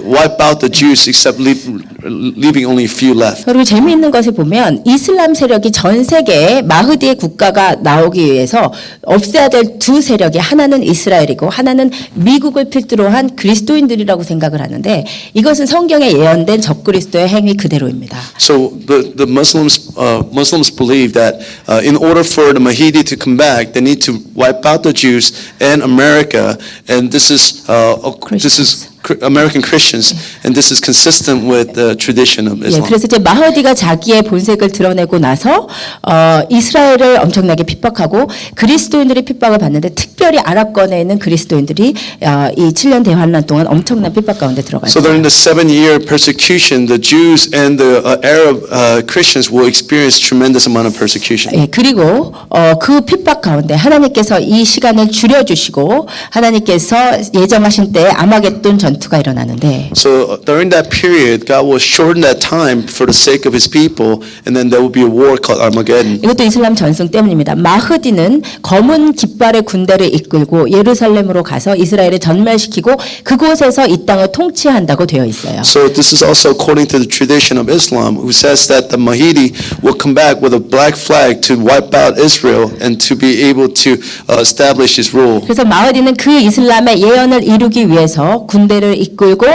Speaker 2: wipe out the Jews, except leaving only a few left.
Speaker 1: 그리고 재미있는 것을 보면 이슬람 세력이 전 세계에 마흐디의 국가가 나오기 위해서 없애야 될 두 세력이 하나는 이스라엘이고 하나는 미국을 필두로 한 그리스도인들이라고 생각을 하는데 이것은 성경에 예언된 적그리스도의 행위 그대로입니다.
Speaker 2: So the Muslims believe that in order for the Mahdi to come back, they need to wipe out the Jews and America, and this is American Christians, and this is consistent with the tradition of
Speaker 1: 예,
Speaker 2: Islam.
Speaker 1: 그래서 이제 마하디가 자기의 본색을 드러내고 나서 이스라엘을 엄청나게 핍박하고 그리스도인들이 핍박을 받는데 특별히 아랍권에 있는 그리스도인들이 이 7년 대환란 동안 엄청난 핍박 가운데 들어가요.
Speaker 2: So during the 7-year persecution, the Jews and the Arab Christians will experience tremendous amount of persecution.
Speaker 1: 예, 그리고 그 핍박 가운데 하나님께서 이 시간을 줄여주시고 하나님께서 예정하신 때 아마겟돈 전투가 일어나는데
Speaker 2: So during that period, God will shorten that time for the sake of His people, and then there will be a war called Armageddon.
Speaker 1: 이것도 이슬람 전승 때문입니다. 마흐디는 검은 깃발의 군대를 이끌고 예루살렘으로 가서 이스라엘을 전멸시키고 그곳에서 이 땅을 통치한다고 되어 있어요.
Speaker 2: So this is also according to the tradition of Islam, who says that the Mahdi will come back with a black flag to wipe out Israel and to be able to establish His rule.
Speaker 1: 그래서 마흐디는 그 이슬람의 예언을 이루기 위해서 군대를 이끌고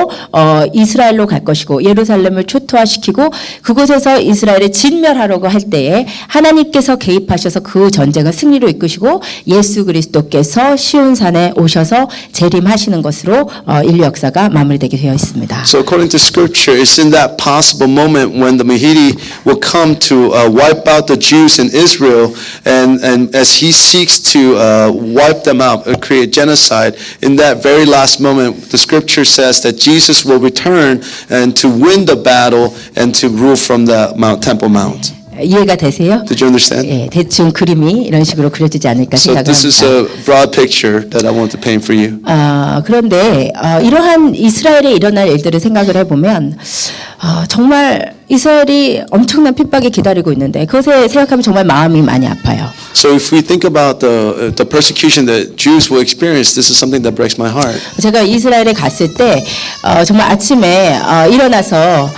Speaker 1: 이스라엘로 갈 것이고 예루살렘을 초토화시키고 그곳에서 이스라엘을 진멸하려고 할 때에 하나님께서 개입하셔서 그 전쟁을 승리로 이끄시고 예수 그리스도께서 시온산에 오셔서 재림하시는 것으로 인류 역사가 마무리되게 되어 있습니다.
Speaker 2: So according to Scripture, it's in that possible moment when the Mahdi will come to wipe out the Jews in Israel, and as he seeks to wipe them out, create genocide, in that very last moment, the Scripture says that Jesus will return and to win the battle and to rule from the Temple Mount.
Speaker 1: 이해가 되세요?
Speaker 2: Did you understand?
Speaker 1: 예, 대충 그림이 이런 식으로 그려지지 않을까
Speaker 2: So
Speaker 1: 생각을
Speaker 2: this is
Speaker 1: 합니다.
Speaker 2: a broad picture that I want to paint for you.
Speaker 1: 그런데 이러한 이스라엘에 일어날 일들을 생각을 해보면 정말 이스라엘이 엄청난 핍박이 기다리고 있는데 그것에 생각하면 정말 마음이 많이 아파요.
Speaker 2: So if we think about the persecution that Jews will experience, this is something that breaks my heart.
Speaker 1: 제가 이스라엘에 갔을 때 정말 아침에 일어나서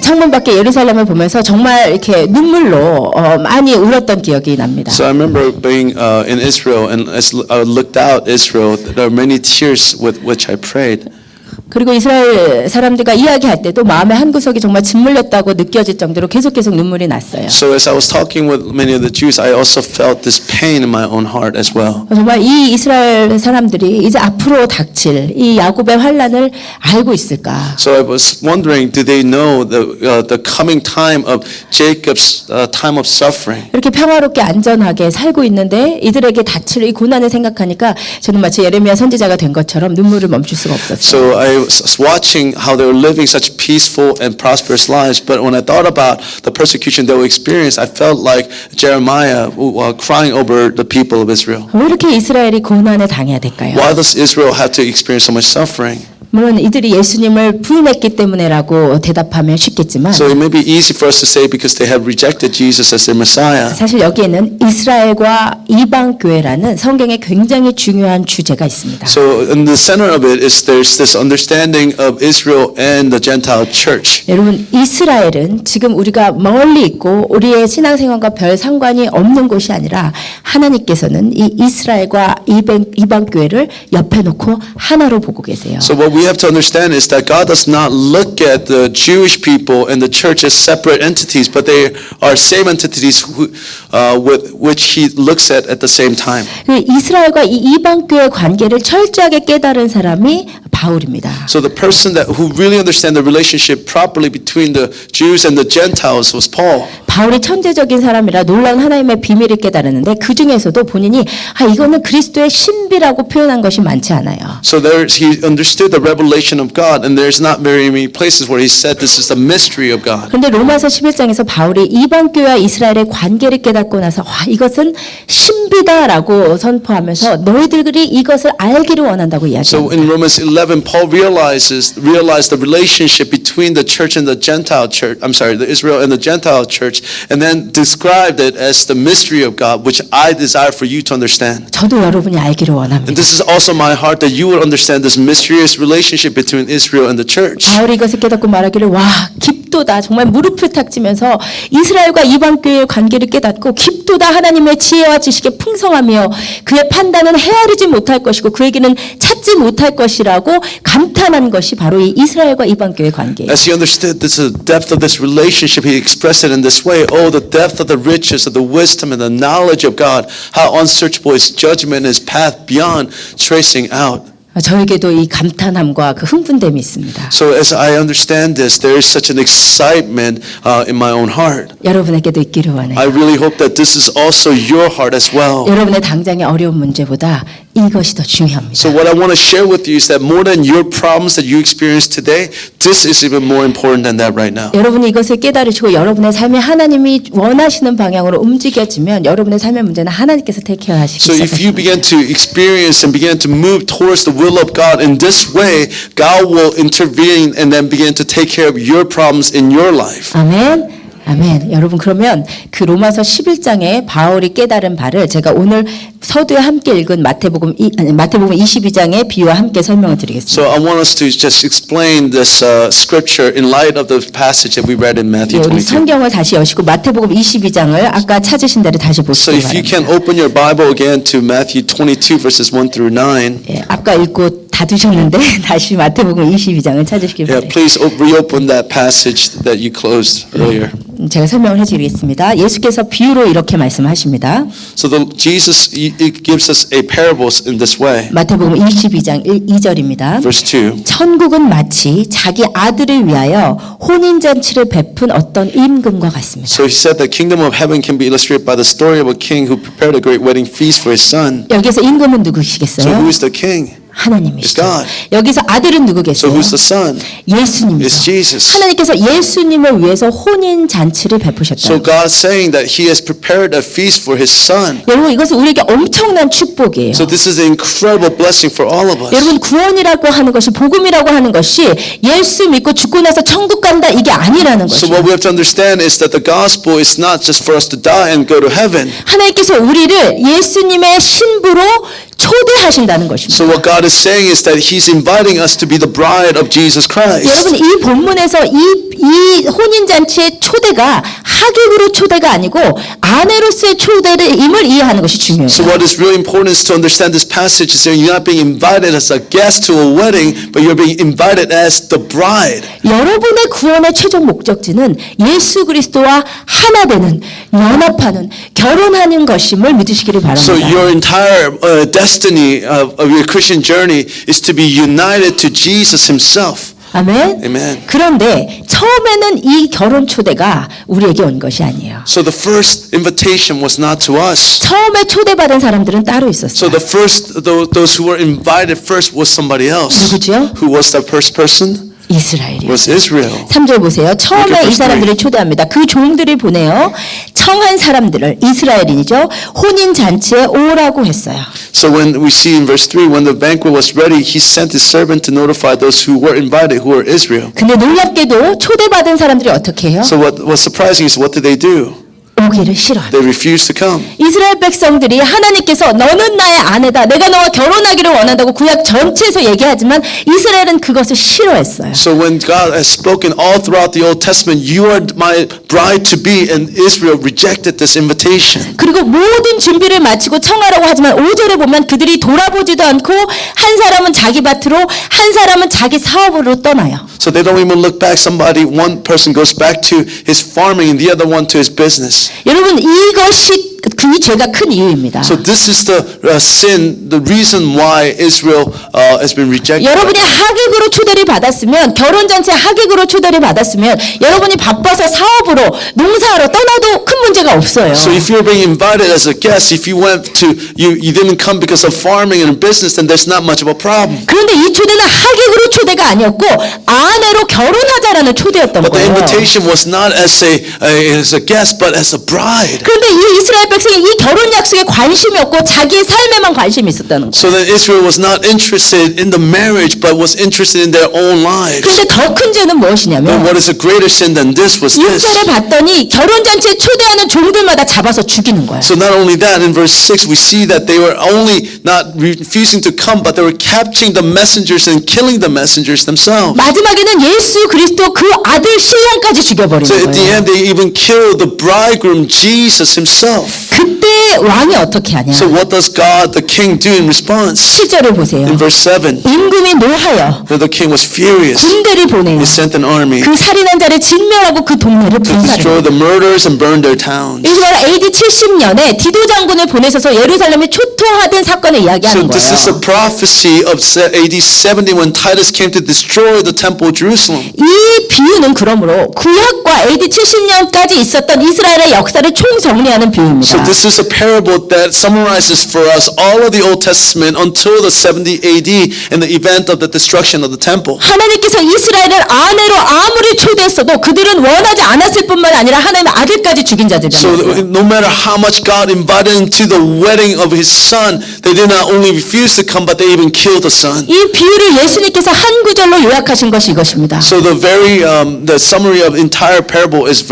Speaker 1: 창문 밖에 예루살렘을 보면서 정말 이렇게 눈물로 많이 울었던 기억이 납니다.
Speaker 2: So I remember being in Israel, and as I looked out Israel, there are many tears with which I prayed.
Speaker 1: 그리고 이스라엘 사람들과 이야기할 때도 마음의 한 구석이 정말 짓물렸다고 느껴질 정도로 계속 눈물이 났어요.
Speaker 2: So as I was talking with many of the Jews, I also felt this pain in my own heart as well.
Speaker 1: 정말 이 이스라엘 사람들이 이제 앞으로 닥칠 이 야곱의 환란을 알고 있을까?
Speaker 2: So I was wondering, do they know the coming time of Jacob's time of suffering?
Speaker 1: 이렇게 평화롭게 안전하게 살고 있는데 이들에게 닥칠 이 고난을 생각하니까 저는 마치 예레미야 선지자가 된 것처럼 눈물을 멈출 수가 없었어요.
Speaker 2: So I was watching how they were living such peaceful and prosperous lives, but when I thought about the persecution they would experience, I felt like Jeremiah crying over the people of Israel.
Speaker 1: 왜 이렇게 이스라엘이 고난을 당해야 될까요?
Speaker 2: Why does Israel have to experience so much suffering?
Speaker 1: 물론 이들이 예수님을 부인했기 때문에라고 대답하면 쉽겠지만
Speaker 2: So it may be easy for us to say because they have rejected Jesus as their Messiah.
Speaker 1: 사실 여기에는 이스라엘과 이방 교회라는 성경에 굉장히 중요한 주제가 있습니다.
Speaker 2: So in the center of it is there's this understanding of Israel and the Gentile church.
Speaker 1: 여러분 이스라엘은 지금 우리가 멀리 있고 우리의 신앙생활과 별 상관이 없는 곳이 아니라 하나님께서는 이 이스라엘과 이방 교회를 옆에 놓고 하나로 보고 계세요.
Speaker 2: So what we have to understand is that God does not look at the Jewish people and the church as separate entities, but they are same entities with which He looks at the same time.
Speaker 1: 그 이스라엘과 이 이방 교회 관계를 철저하게 깨달은 사람이 바울입니다.
Speaker 2: So the person who really understand the relationship properly between the Jews and the Gentiles was Paul.
Speaker 1: 바울이 천재적인 사람이라 놀라운 하나님의 비밀을 깨달았는데 그 중에서도 본인이 이거는 그리스도의 신비라고 표현한 것이 많지 않아요.
Speaker 2: So he understood the revelation of God, and there's not very many places where he said this is the mystery of God.
Speaker 1: 그런데 로마서 11장에서 바울이 이방 교회와 이스라엘의 관계를 깨닫고 나서 이것은 신비다라고 선포하면서 너희들이 이것을 알기를 원한다고
Speaker 2: So
Speaker 1: 이야기합니다.
Speaker 2: in Romans 11, Paul realized the relationship between the church and the Gentile church. I'm sorry, the Israel and the Gentile church, and then described it as the mystery of God, which I desire for you to understand.
Speaker 1: 저도 여러분이 알기를 원합니다.
Speaker 2: And this is also my heart, that you would understand this mysterious relationship between Israel and the church.
Speaker 1: 바울이 이것을 깨닫고 말하기를 깊도다 정말 무릎을 탁 치면서 이스라엘과 이방 교회의 관계를 깨닫고 깊도다 하나님의 지혜와 지식의 풍성하며 그의 판단은 헤아리지 못할 것이고 그에게는 찾지 못할 것이라고 감탄한 것이 바로 이 이스라엘과 이방 교회의 관계예요.
Speaker 2: As he understood the depth of this relationship, he expressed it in this way. Oh, the depth of the riches of the wisdom and the knowledge of God. How unsearchable His judgment and His path beyond tracing out.
Speaker 1: 저에게도 이 감탄함과 그 흥분됨이 있습니다.
Speaker 2: So as I understand this, there is such an excitement in my own heart.
Speaker 1: 여러분에게도 있기를 원해요.
Speaker 2: I really hope that this is also your heart as well.
Speaker 1: 여러분의 당장의 어려운 문제보다 이것이 더 중요합니다.
Speaker 2: So what I want to share with you is that more than your problems that you experience today, this is even more important than that right now.
Speaker 1: 여러분이 이것을 깨달으시고 여러분의 삶이 하나님이 원하시는 방향으로 움직여지면 여러분의 삶의 문제는 하나님께서 테이크하시기
Speaker 2: So if you
Speaker 1: 시작하십니다.
Speaker 2: begin to experience and begin to move towards the will of God in this way, God will intervene and then begin to take care of your problems in your life.
Speaker 1: 아멘. 아멘. 여러분 그러면 그 로마서 11장에 바울이 깨달은 바를 제가 오늘 서두에 함께 읽은 마태복음 22장의 비유와 함께 설명을 드리겠습니다.
Speaker 2: So I want us to just explain this scripture in light of the passage that we read in Matthew
Speaker 1: 우리
Speaker 2: 22.
Speaker 1: 성경을 다시 여시고 마태복음 22장을 아까 찾으신 대로 다시
Speaker 2: So
Speaker 1: 보시기
Speaker 2: if you
Speaker 1: 바랍니다.
Speaker 2: can open your Bible again to Matthew 22 verses 1 through 9.
Speaker 1: 예, 아까 읽고 닫으셨는데 다시 마태복음 22장을 찾으시길
Speaker 2: Yeah,
Speaker 1: 바랍니다.
Speaker 2: please reopen that passage that you closed earlier.
Speaker 1: 제가 설명을 해드리겠습니다. 예수께서 비유로 이렇게 말씀하십니다.
Speaker 2: So Jesus he gives us a parables in this way.
Speaker 1: 마태복음 22장 2절입니다.
Speaker 2: Verse 2.
Speaker 1: 천국은 마치 자기 아들을 위하여 혼인잔치를 베푼 어떤 임금과 같습니다.
Speaker 2: So he said the kingdom of heaven can be illustrated by the story of a king who prepared a great wedding feast for his son.
Speaker 1: 여기서 임금은
Speaker 2: So
Speaker 1: 누구시겠어요?
Speaker 2: who is the king?
Speaker 1: 하나님이시죠.
Speaker 2: It's God.
Speaker 1: 여기서 아들은
Speaker 2: So
Speaker 1: 누구겠어요?
Speaker 2: who's the son?
Speaker 1: 예수님이죠.
Speaker 2: It's Jesus.
Speaker 1: 하나님께서 예수님을 위해서 혼인 잔치를 베푸셨다.
Speaker 2: So God's saying that he has prepared a feast for his son.
Speaker 1: 여러분 이것은 우리에게 엄청난 축복이에요.
Speaker 2: So this is an incredible blessing for all of us.
Speaker 1: 여러분 구원이라고 하는 것이 복음이라고 하는 것이 예수 믿고 죽고 나서 천국 간다 이게 아니라는
Speaker 2: So
Speaker 1: 것이에요.
Speaker 2: what we have to understand is that the gospel is not just for us to die and go to heaven.
Speaker 1: 하나님께서 우리를 예수님의 신부로 초대하신다는 것입니다.
Speaker 2: So what God is saying is that he's inviting us to be the bride of Jesus Christ.
Speaker 1: 여러분 이 본문에서 이 혼인 잔치의 초대가 하객으로 초대가 아니고 아내로서의 초대임을 이해하는 것이 중요해요.
Speaker 2: So what is really important is to understand this passage is that you're not being invited as a guest to a wedding, but you're being invited as the bride.
Speaker 1: 여러분의 구원의 최종 목적지는 예수 그리스도와 하나 되는 연합하는 결혼하는 것임을 믿으시기를
Speaker 2: So
Speaker 1: 바랍니다.
Speaker 2: your entire destiny of your Christian journey is to be united to Jesus himself.
Speaker 1: 아멘.
Speaker 2: Amen.
Speaker 1: 그런데 처음에는 이 결혼 초대가 우리에게 온 것이 아니에요.
Speaker 2: So the first invitation was not to us.
Speaker 1: 처음에 초대받은 사람들은 따로
Speaker 2: So
Speaker 1: 있었어요.
Speaker 2: the first, those who were invited first was somebody else.
Speaker 1: 누구죠?
Speaker 2: Who was that first person?
Speaker 1: 이스라엘이요.
Speaker 2: Was Israel.
Speaker 1: 3절 보세요. 처음에 이 사람들을 초대합니다. 그 종들이 보내요. 청한 사람들을 이스라엘인이죠. 혼인 잔치에 오라고 했어요.
Speaker 2: So when we see in verse 3, when the banquet was ready, he sent his servant to notify those who were invited, who were Israel.
Speaker 1: 근데 놀랍게도 초대받은 사람들이 어떻게 해요?
Speaker 2: So what was surprising is what did they do?
Speaker 1: 오기를 싫어요.
Speaker 2: They refused to come.
Speaker 1: 이스라엘 백성들이 하나님께서 너는 나의 아내다. 내가 너와 결혼하기를 원한다고 구약 전체에서 얘기하지만 이스라엘은 그것을 싫어했어요.
Speaker 2: So when God has spoken all throughout the Old Testament, you are my bride to be, and Israel rejected this invitation.
Speaker 1: 그리고 모든 준비를 마치고 청하라고 하지만 5절에 보면 그들이 돌아보지도 않고 한 사람은 자기 밭으로 한 사람은 자기 사업으로 떠나요.
Speaker 2: So they don't even look back. One person goes back to his farming and the other one to his business.
Speaker 1: 여러분 이것이 그 죄가 큰 이유입니다.
Speaker 2: So this is the sin, the reason why Israel has been rejected.
Speaker 1: 여러분이 하객으로 초대를 받았으면 결혼잔치에 하객으로 초대를 받았으면 여러분이 바빠서 사업으로 농사하러 떠나도 큰 문제가 없어요.
Speaker 2: So if you're being invited as a guest, if you went to, you didn't come because of farming and business, then there's not much of a problem.
Speaker 1: 그런데 이 초대는 하객으로 초대가 아니었고 아내로 결혼하자라는 초대였던
Speaker 2: But the
Speaker 1: 거예요.
Speaker 2: invitation was not as a guest, but as a bride.
Speaker 1: 그런데 이 이스라엘 백성이 이 결혼 약속에 관심이 없고 자기의 삶에만 관심이 있었다는 거예요.
Speaker 2: So then Israel was not interested in the marriage, but was interested in their own lives.
Speaker 1: 그런데 더 큰 죄는
Speaker 2: And
Speaker 1: 무엇이냐면
Speaker 2: what is a greater sin than this was this.
Speaker 1: 6절에 봤더니 결혼잔치에 초대하는 종들마다 잡아서 죽이는 거예요.
Speaker 2: So not only that, in verse 6, we see that they were only not refusing to come, but they were capturing the messengers and killing the messengers themselves.
Speaker 1: 마지막에는 예수 그리스도 그 아들 신랑까지 죽여버리는
Speaker 2: So at the
Speaker 1: 거예요.
Speaker 2: end, they even killed the bridegroom, Jesus himself.
Speaker 1: 그때 그때 왕이 어떻게 하냐?
Speaker 2: So what does God, the king, do in response?
Speaker 1: 7절을 보세요.
Speaker 2: In verse 7,
Speaker 1: 임금이 노하여
Speaker 2: the king was furious.
Speaker 1: 군대를 보내요.
Speaker 2: He sent an army
Speaker 1: 그 살인한 자를 진멸하고 그 동네를
Speaker 2: to destroy
Speaker 1: 분사해요.
Speaker 2: the murders and burn their towns.
Speaker 1: 이것이 바로 AD 70년에 디도 장군을 보내셔서 예루살렘에 초토화된 사건을
Speaker 2: So
Speaker 1: 이야기하는
Speaker 2: this is a
Speaker 1: 거예요.
Speaker 2: prophecy of AD 70 when Titus came to destroy the temple of Jerusalem.
Speaker 1: 이 비유는 그러므로 구약과 AD 70년까지 있었던 이스라엘의 역사를 총정리하는
Speaker 2: So
Speaker 1: 비유입니다.
Speaker 2: this is a parable that summarizes for us all of the Old Testament until the 70 AD and the event of the destruction of the temple.
Speaker 1: 하나님께서 이스라엘을 아내로 아무리 초대했어도 그들은 원하지 않았을 뿐만 아니라 하나님의 아들까지 죽인
Speaker 2: So
Speaker 1: 자들이었어요.
Speaker 2: no matter how much God invited them to the wedding of his son, they did not only refuse to come, but they even killed the son.
Speaker 1: 이 비유를 예수님께서 한 구절로 요약하신 것이 이것입니다.
Speaker 2: So the summary of entire parable is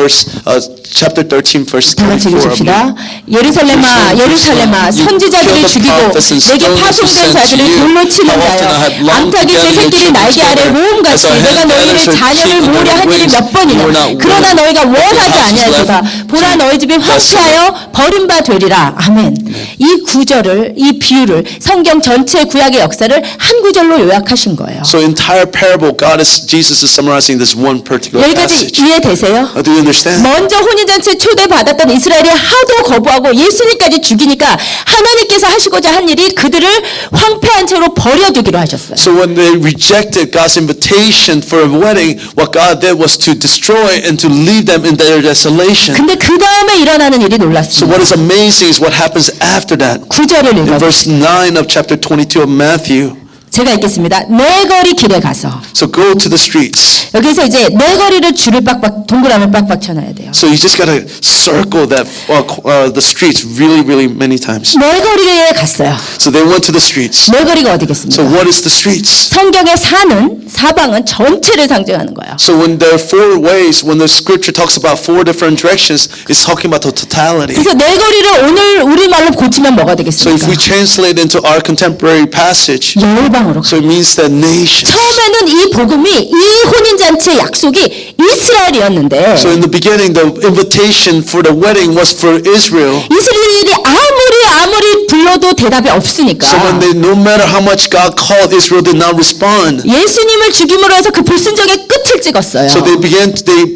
Speaker 2: chapter 13, verse
Speaker 1: 다 같이
Speaker 2: 24.
Speaker 1: 읽읍시다. 예루살렘아, 예루살렘아, 선지자들을 죽이고 내게 파송된 자들을 돌로 치는 자여, 암탉이 새 새끼를 날개 아래 모음같이 내가 너희를 자녀를 모으려 한 일이 몇 번이냐. 그러나 너희가 원하지 아니하도다. 보라 너희 집이 황폐하여 버림바 되리라. 아멘. 이 구절을, 이 비유를 성경 전체 구약의 역사를 한 구절로 요약하신 거예요.
Speaker 2: So entire parable, Jesus is summarizing this one particular
Speaker 1: 여기까지
Speaker 2: passage.
Speaker 1: 이해되세요?
Speaker 2: Do you understand?
Speaker 1: 먼저 혼인잔치에 초대받았던 이스라엘이 하도 거부하고 예수님까지 죽이니까 하나님께서 하시고자 한 일이 그들을 황폐한 채로 버려두기로 하셨어요.
Speaker 2: So when they rejected God's invitation for a wedding, what God did was to destroy and to leave them in their desolation.
Speaker 1: 근데 그 다음에 일어나는 일이
Speaker 2: So
Speaker 1: 놀랐습니다.
Speaker 2: what is amazing is what happens after that.
Speaker 1: 9절을
Speaker 2: In
Speaker 1: 읽어보세요.
Speaker 2: verse 9 of chapter 22 of Matthew.
Speaker 1: 제가 읽겠습니다. 네 거리 길에 가서
Speaker 2: So go to the streets.
Speaker 1: 여기서 이제 네 거리를 줄을 빡빡 동그라미 빡빡 쳐놔야 돼요.
Speaker 2: So you just got to circle the streets really many times.
Speaker 1: 네 거리에 갔어요.
Speaker 2: So they went to the streets.
Speaker 1: 네 거리가
Speaker 2: So
Speaker 1: 어디겠습니까?
Speaker 2: what is the streets?
Speaker 1: 성경의 사방은 전체를 상징하는 거예요.
Speaker 2: So when there are four ways, when the scripture talks about four different directions, it's talking about the totality.
Speaker 1: 그래서 네 거리를 오늘 우리말로 고치면 뭐가
Speaker 2: So if
Speaker 1: 되겠습니까?
Speaker 2: we translate into our contemporary passage,
Speaker 1: 열방으로
Speaker 2: so it means the nations.
Speaker 1: 처음에는 이 복음이 이 혼인잔치의 약속이 이스라엘이었는데
Speaker 2: So in the beginning, the invitation for the wedding was for Israel.
Speaker 1: 이스라엘이 아무리 불러도 대답이 없으니까
Speaker 2: So no matter how much God called, Israel did not respond.
Speaker 1: 예수님을 죽임으로 해서 그 불순종의 끝을 찍었어요.
Speaker 2: So they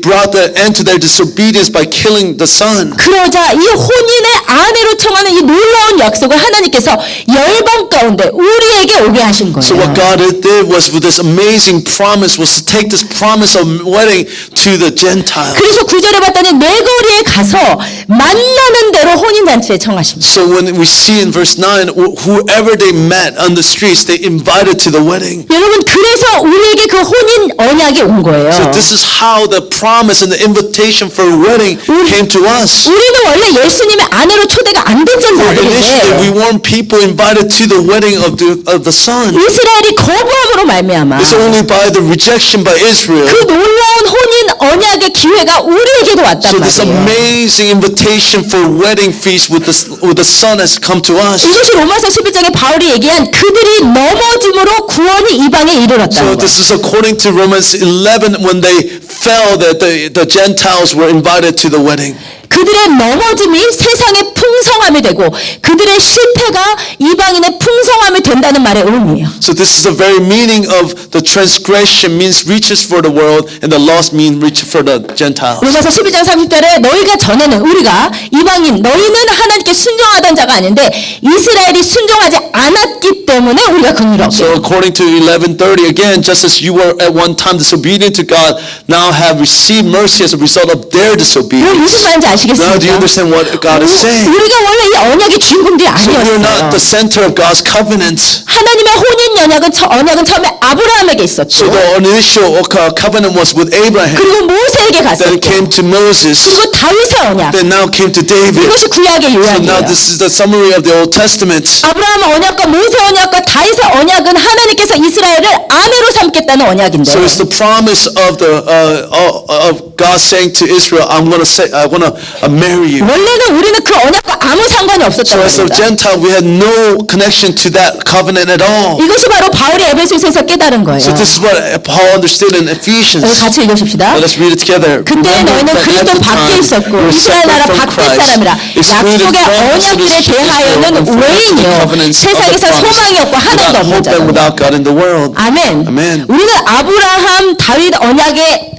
Speaker 2: brought the end to their disobedience by killing the son.
Speaker 1: 그러자 이 혼인의 아내로 청하는 이 놀라운 약속을 하나님께서 열방 가운데 우리에게 오게 하신
Speaker 2: So what
Speaker 1: 거예요.
Speaker 2: God did was with this amazing promise was to take this promise of wedding to the Gentiles.
Speaker 1: 그래서 9절에 봤더니 네 거리에 가서 만나는 대로 혼인잔치에 청하십니다.
Speaker 2: So when we see in verse 9, whoever they met on the streets, they invited to the wedding.
Speaker 1: 여러분 그래서 우리에게 그 혼인 언약이 온 거예요.
Speaker 2: So this is how the promise and the invitation for a wedding came to us.
Speaker 1: 우리는 원래 예수님의 아내로 초대가 안 된
Speaker 2: Initially, we
Speaker 1: 자들인데
Speaker 2: weren't people invited to the wedding of the son.
Speaker 1: 이스라엘이 거부함으로 말미암아
Speaker 2: It's only by the rejection by Israel.
Speaker 1: 그 놀라운 혼인 언약의 기회가 우리에게도 왔단
Speaker 2: So this
Speaker 1: 말이에요.
Speaker 2: amazing invitation for wedding feast with the son has come to us.
Speaker 1: 이것이 로마서 11장에 바울이 얘기한 그들이 넘어짐으로 구원이 이방에
Speaker 2: So
Speaker 1: 이르렀다는 거예요.
Speaker 2: this is according to Romans 11 when they fell that the Gentiles were invited to the wedding.
Speaker 1: 그들의 넘어짐이 세상의 풍성함이 되고 그들의 실패가 이방인의 풍성함이 된다는 말의 의미예요.
Speaker 2: So this is the very meaning of the transgression means reaches for the world and the lost mean reach for the Gentiles.
Speaker 1: 로마서 12장 30절에 너희가 전에는 우리가 이방인 너희는 하나님께 순종하던 자가 아닌데 이스라엘이 순종하지 않았기 때문에 우리가 긍휼을
Speaker 2: So
Speaker 1: 얻게
Speaker 2: according to 11:30 again, just as you were at one time disobedient to God, now have received mercy as a result of their
Speaker 1: 이건
Speaker 2: disobedience.
Speaker 1: 무슨 말인지
Speaker 2: Now do you
Speaker 1: 아시겠습니까?
Speaker 2: understand what God is saying?
Speaker 1: 우리가 원래 이 언약의 주인공들이
Speaker 2: So we're not the
Speaker 1: 아니었어요.
Speaker 2: center of God's covenant.
Speaker 1: 하나님의 혼인 언약은 처음에 아브라함에게
Speaker 2: So
Speaker 1: 있었죠.
Speaker 2: the initial covenant was with Abraham.
Speaker 1: 그리고 모세에게
Speaker 2: Then
Speaker 1: 갔었고
Speaker 2: it came to Moses.
Speaker 1: 그리고 다윗의 언약.
Speaker 2: Then now came to David.
Speaker 1: 이것이 구약의
Speaker 2: So now
Speaker 1: 요약이에요.
Speaker 2: this is the summary of the Old Testament.
Speaker 1: 아브라함 언약과 모세 언약과 다윗의 언약은 하나님께서 이스라엘을 아내로 삼겠다는 언약인데
Speaker 2: So it's the promise of of God saying to Israel, I want to marry you.
Speaker 1: 원래는 우리는 그 언약과 아무 상관이
Speaker 2: So
Speaker 1: 없었던
Speaker 2: as a
Speaker 1: 겁니다.
Speaker 2: Gentile, we had no connection to that covenant at all.
Speaker 1: 이것이 바로 바울이 에베소서에서 깨달은 거예요.
Speaker 2: So this is what Paul understood in Ephesians.
Speaker 1: 같이 읽으십시다.
Speaker 2: Let us read it together.
Speaker 1: 근데 너희는
Speaker 2: Remember that
Speaker 1: 그리스도
Speaker 2: at the
Speaker 1: 밖에
Speaker 2: time
Speaker 1: 있었고
Speaker 2: you were
Speaker 1: 이스라엘 나라
Speaker 2: separate from
Speaker 1: 밖에
Speaker 2: Christ,
Speaker 1: 사람이라
Speaker 2: excluded
Speaker 1: 약속의
Speaker 2: from
Speaker 1: 언약들에
Speaker 2: Israel
Speaker 1: 대하여는
Speaker 2: and from the
Speaker 1: 외인이요
Speaker 2: covenants of the
Speaker 1: 세상에서
Speaker 2: promise,
Speaker 1: 소망이 없고 하나도
Speaker 2: without
Speaker 1: 없는
Speaker 2: hope and
Speaker 1: 자들.
Speaker 2: without God in the world.
Speaker 1: 아멘.
Speaker 2: Amen.
Speaker 1: 우리는 아브라함, 다윗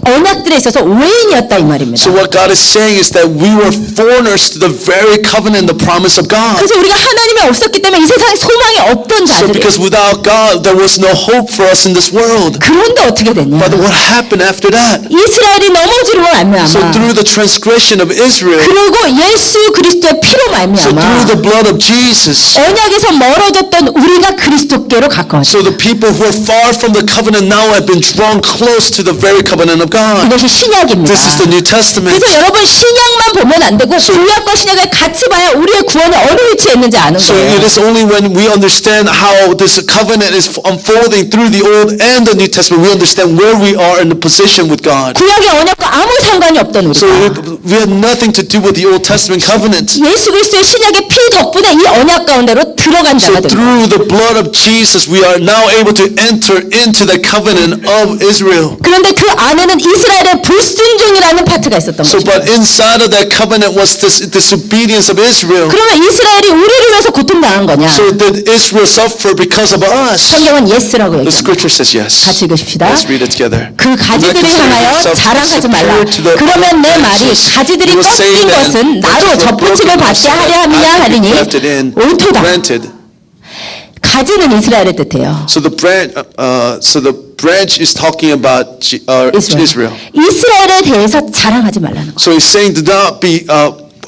Speaker 1: 언약들에 있어서 외인이었다 이 말입니다.
Speaker 2: So what God is saying is that we were foreigners to the very covenant, the promise of God.
Speaker 1: 그래서 우리가 하나님이 없었기 때문에 이 세상에 소망이 없던
Speaker 2: So
Speaker 1: 자들이.
Speaker 2: because without God, there was no hope for us in this world.
Speaker 1: 그런데 어떻게 됐냐?
Speaker 2: But what happened after that?
Speaker 1: 이스라엘이 넘어지로
Speaker 2: So
Speaker 1: 말미암아.
Speaker 2: through the transgression of Israel,
Speaker 1: 그리고 예수 그리스도의 피로
Speaker 2: so through
Speaker 1: 말미암아.
Speaker 2: the blood of Jesus,
Speaker 1: 언약에서 멀어졌던 우리가 그리스도께로 가까워졌다.
Speaker 2: so the people who are far from the covenant now have been drawn close to the very covenant of God.
Speaker 1: 이것이 신약입니다.
Speaker 2: This is the New Testament.
Speaker 1: 그래서 여러분 신약만 보면 안 되고 구약과 신약을 같이 봐야 우리의 구원이 어느 위치에 있는지 아는
Speaker 2: So it
Speaker 1: 거예요.
Speaker 2: is only when we understand how this covenant is unfolding through the Old and the New Testament, we understand where we are in the position with God.
Speaker 1: 구약의 언약과 아무 상관이 없던
Speaker 2: So
Speaker 1: 우리가
Speaker 2: we had nothing to do with the Old Testament covenant.
Speaker 1: 예수 그리스도의 신약의 피 덕분에 이 언약 가운데로 들어간
Speaker 2: So
Speaker 1: 자가 됩니다.
Speaker 2: through the blood of Jesus, we are now able to enter into the covenant of Israel.
Speaker 1: 그런데 그 안에는 이스라엘의 불순종이라는 파트가 있었던
Speaker 2: So,
Speaker 1: 거죠.
Speaker 2: but inside of that covenant was this disobedience of Israel.
Speaker 1: 그러면 이스라엘이 우리를 위해서 고통당한 거냐?
Speaker 2: So did Israel suffer because of us?
Speaker 1: 성경은 예스라고
Speaker 2: The
Speaker 1: 얘기합니다.
Speaker 2: Scripture says yes.
Speaker 1: 같이 읽으십시다.
Speaker 2: Let's read it together.
Speaker 1: 그 가지들을
Speaker 2: Reconcile
Speaker 1: 향하여
Speaker 2: yourself
Speaker 1: 자랑하지 말라.
Speaker 2: superior to the
Speaker 1: 그러면 내 말이
Speaker 2: branches.
Speaker 1: 가지들이
Speaker 2: You will say
Speaker 1: 꺾인
Speaker 2: then
Speaker 1: 것은 나로
Speaker 2: that the
Speaker 1: 접붙임을
Speaker 2: broken
Speaker 1: 받게 하려
Speaker 2: branches
Speaker 1: 함이냐
Speaker 2: have to be
Speaker 1: 하리니
Speaker 2: grafted in,
Speaker 1: 옳도다.
Speaker 2: planted.
Speaker 1: 가지는 이스라엘의 뜻이에요.
Speaker 2: So the branch is talking about Israel.
Speaker 1: 이스라엘에 대해서 자랑하지 말라는 거.
Speaker 2: So he's saying do not be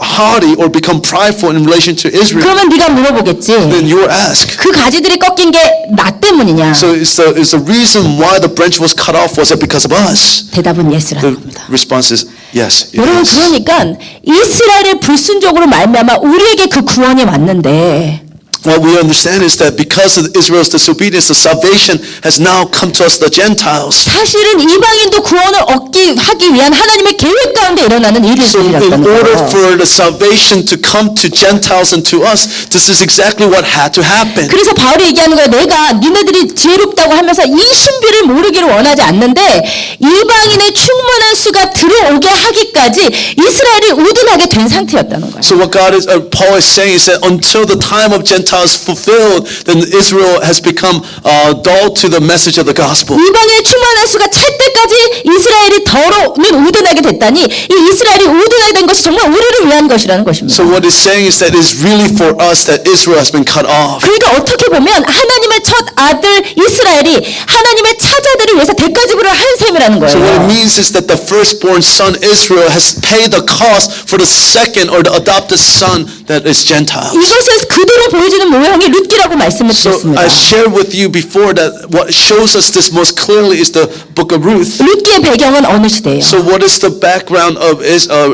Speaker 2: haughty or become prideful in relation to Israel.
Speaker 1: 그러면 네가 물어보겠지.
Speaker 2: Then you will ask.
Speaker 1: 그 가지들이 꺾인 게 나 때문이냐?
Speaker 2: So is the reason why the branch was cut off, was it because of us?
Speaker 1: 대답은
Speaker 2: The
Speaker 1: 예스라는 겁니다.
Speaker 2: response is yes. It
Speaker 1: 여러분
Speaker 2: is.
Speaker 1: 그러니까 이스라엘의 불순종으로 말미암아 우리에게 그 구원이 왔는데
Speaker 2: What we understand is that because of Israel's disobedience, the salvation has now come to us, the Gentiles.
Speaker 1: 사실은 이방인도 구원을 하기 위한 하나님의 계획 가운데 일어나는
Speaker 2: So in
Speaker 1: 일이었다는
Speaker 2: order
Speaker 1: 거예요.
Speaker 2: for the salvation to come to Gentiles and to us, this is exactly what had to happen.
Speaker 1: 그래서 바울이 얘기하는 거예요. 내가 니네들이 지혜롭다고 하면서 이 신비를 모르기를 원하지 않는데 이방인의 충분한 수가 들어오게 하기까지 이스라엘이 우둔하게 된 상태였다는 거예요.
Speaker 2: So what Paul is saying is that until the time of Gentiles fulfilled, then Israel has become dull to the message of the gospel.
Speaker 1: 이방인의 충만한 수가 찰 때까지 이스라엘이 더러는 우둔하게 됐다니 이 이스라엘이 우둔하게 된 것이 정말 우리를 위한 것이라는 것입니다.
Speaker 2: So what it's saying is that it's really for us that Israel has been cut off.
Speaker 1: 그러니까 어떻게 보면 하나님의 첫 아들 이스라엘이 하나님의 차자들을 위해서 대가지불을 한 셈이라는
Speaker 2: So what it
Speaker 1: 거예요.
Speaker 2: means is that the firstborn son Israel has paid the cost for the second or the adopted son that is Gentiles.
Speaker 1: 이것을 그대로 보여주는 모형이 룻기라고 말씀을
Speaker 2: So
Speaker 1: 드렸습니다.
Speaker 2: I shared with you before that what shows us this most clearly is the book of Ruth.
Speaker 1: 룻기의 배경은 어느 시대예요?
Speaker 2: So what is the background of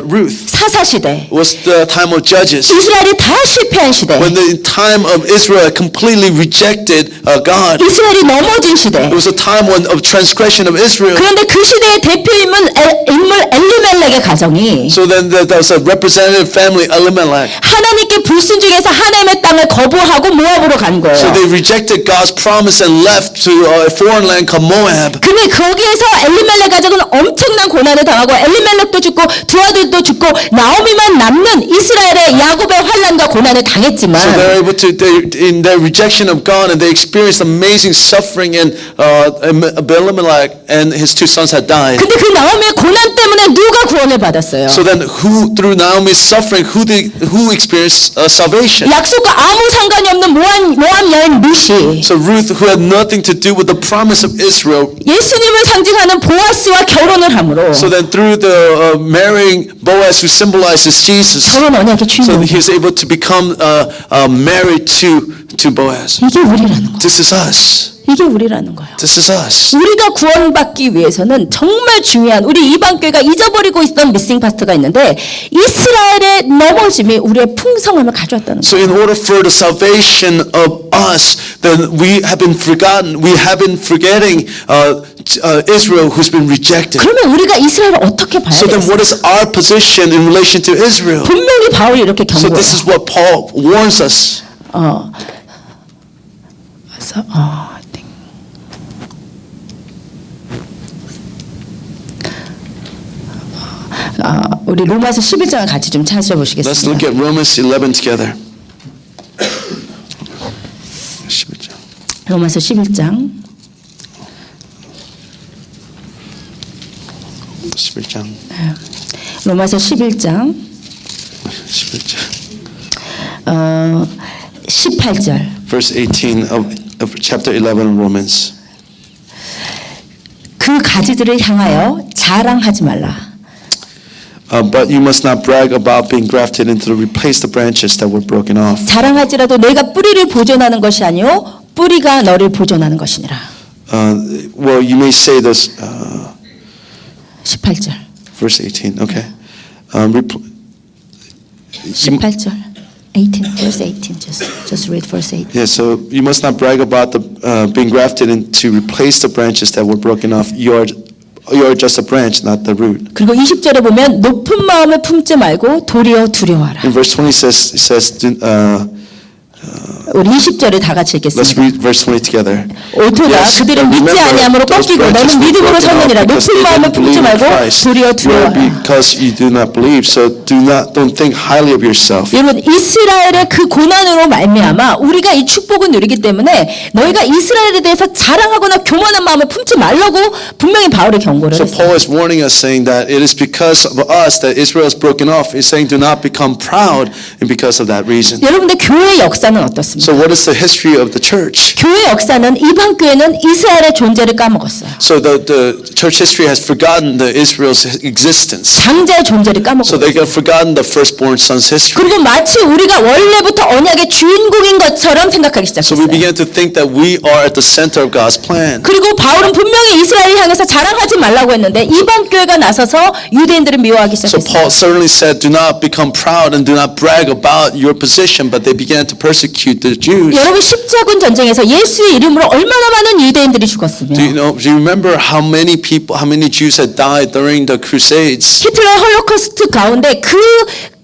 Speaker 2: Ruth?
Speaker 1: 사사 시대.
Speaker 2: Was the time of Judges.
Speaker 1: 이스라엘이 다 실패한 시대.
Speaker 2: When the time of Israel completely rejected God.
Speaker 1: 이스라엘이 넘어진 시대.
Speaker 2: It was a time of transgression of Israel.
Speaker 1: 그런데 그 시대의 대표 인물 엘리멜렉의 가정이
Speaker 2: So then there was a representative family, Elimelech.
Speaker 1: 하나님께 불순종해서 하나님의 땅을 거부하고 모압으로 간 거예요.
Speaker 2: So they rejected God's promise and left to a foreign land called Moab.
Speaker 1: 근데 거기에서 엘리멜렉 가족은 엄청난 고난을 당하고 엘리멜렉도 죽고 두 아들도 죽고 나오미만 남는 이스라엘의 야곱의 환난과 고난을
Speaker 2: So
Speaker 1: 당했지만
Speaker 2: they're able to, in their rejection of God, and they experienced amazing suffering, and Elimelech and his two sons had died.
Speaker 1: 근데 그 나오미의 고난 때문에 누가 구원을 받았어요?
Speaker 2: So then, through Naomi's suffering, who experienced salvation?
Speaker 1: 약속과 아무 상관이 없는 모압 여인 루시.
Speaker 2: So Ruth, who had nothing to do with the promise of Israel.
Speaker 1: 예수님을 상징하는 보아스와 결혼을 함으로
Speaker 2: So then, through the marrying Boaz, who symbolizes Jesus,
Speaker 1: 결혼 언약의
Speaker 2: so
Speaker 1: 주인공.
Speaker 2: he was able to become married to to Boaz.
Speaker 1: 이게 우리라는 거예요.
Speaker 2: This is us.
Speaker 1: 이게 우리라는 거예요.
Speaker 2: This is us.
Speaker 1: 우리가 구원받기 위해서는 정말 중요한 우리 이방교회가 잊어버리고 있던 미싱 파스트가 있는데 이스라엘의 넘어짐이 우리의 풍성함을 가져왔다는 거예요.
Speaker 2: So in order for the salvation of us, then we have been forgotten. We have been forgetting Israel who's been rejected.
Speaker 1: 그러면 우리가 이스라엘을 어떻게 봐야
Speaker 2: So then
Speaker 1: 되겠어요?
Speaker 2: what is our position in relation to Israel?
Speaker 1: 분명히 바울이 이렇게
Speaker 2: So this
Speaker 1: 경고해요.
Speaker 2: is what Paul warns us.
Speaker 1: 그래서 I think. 우리 로마서 11장을 같이 좀
Speaker 2: Let's look
Speaker 1: 찾아보시겠습니다.
Speaker 2: at Romans 11 together. 11장.
Speaker 1: 로마서 11장
Speaker 2: 11장.
Speaker 1: 로마서 11장
Speaker 2: 11장.
Speaker 1: 18절
Speaker 2: Verse 18 of chapter 11 of Romans.
Speaker 1: 그 가지들을 향하여 자랑하지 말라.
Speaker 2: But you must not brag about being grafted into to replace the branches that were broken off.
Speaker 1: 자랑할지라도 내가 뿌리를 보존하는 것이 아니요 뿌리가 너를 보존하는 것이니라.
Speaker 2: Well, you may say this,
Speaker 1: 18절
Speaker 2: verse 18, okay.
Speaker 1: 18절 18 verse 18 just read verse 18.
Speaker 2: Yeah, so you must not brag about the being grafted in to replace the branches that were broken off. You are just a branch, not the root.
Speaker 1: 그리고 20절에 보면 높은 마음을 품지 말고 도리어 두려워하라.
Speaker 2: In verse 20 says
Speaker 1: 우리 20절에 다 같이
Speaker 2: let's
Speaker 1: 읽겠습니다.
Speaker 2: read verse 20 together.
Speaker 1: 오토다
Speaker 2: Yes,
Speaker 1: 그들은 믿지
Speaker 2: remember
Speaker 1: 아니함으로
Speaker 2: those
Speaker 1: 꺾이고
Speaker 2: branches
Speaker 1: 너는
Speaker 2: were
Speaker 1: 믿음으로
Speaker 2: broken off
Speaker 1: 섰느니라.
Speaker 2: because
Speaker 1: 높은
Speaker 2: they
Speaker 1: 마음을
Speaker 2: didn't
Speaker 1: 품지
Speaker 2: believe in
Speaker 1: 말고
Speaker 2: Christ.
Speaker 1: 도리어
Speaker 2: You are
Speaker 1: 두려워하라.
Speaker 2: because you do not believe, so don't think highly of yourself.
Speaker 1: 여러분 이스라엘의 그 고난으로 말미암아 우리가 이 축복을 누리기 때문에 너희가 이스라엘에 대해서 자랑하거나 교만한 마음을 품지 말라고 분명히 바울이 경고를
Speaker 2: So
Speaker 1: 했어요.
Speaker 2: Paul is warning us, saying that it is because of us that Israel is broken off. He's saying do not become proud, and because of that reason.
Speaker 1: 여러분들 교회의 역사는 어떻습니까?
Speaker 2: So what is the history of the church?
Speaker 1: 교회 역사는 이방 교회는 이스라엘의 존재를 까먹었어요.
Speaker 2: So the church history has forgotten the Israel's existence.
Speaker 1: 장자의 존재를
Speaker 2: So
Speaker 1: 까먹었어요.
Speaker 2: they have forgotten the firstborn son's history.
Speaker 1: 그리고 마치 우리가 원래부터 언약의 주인공인 것처럼 생각하기
Speaker 2: So we
Speaker 1: 시작했어요.
Speaker 2: began to think that we are at the center of God's plan.
Speaker 1: 그리고 바울은 분명히 이스라엘을 향해서 자랑하지 말라고 했는데 이방 교회가 나서서 유대인들을 미워하기
Speaker 2: So
Speaker 1: 시작했어요.
Speaker 2: Paul certainly said, do not become proud and do not brag about your position, but they began to persecute the Jews.
Speaker 1: 여러분 십자군 전쟁에서 예수의 이름으로 얼마나 많은 유대인들이 죽었으며
Speaker 2: Do you remember how many Jews had died during the Crusades?
Speaker 1: 히틀러의 홀로코스트 가운데 그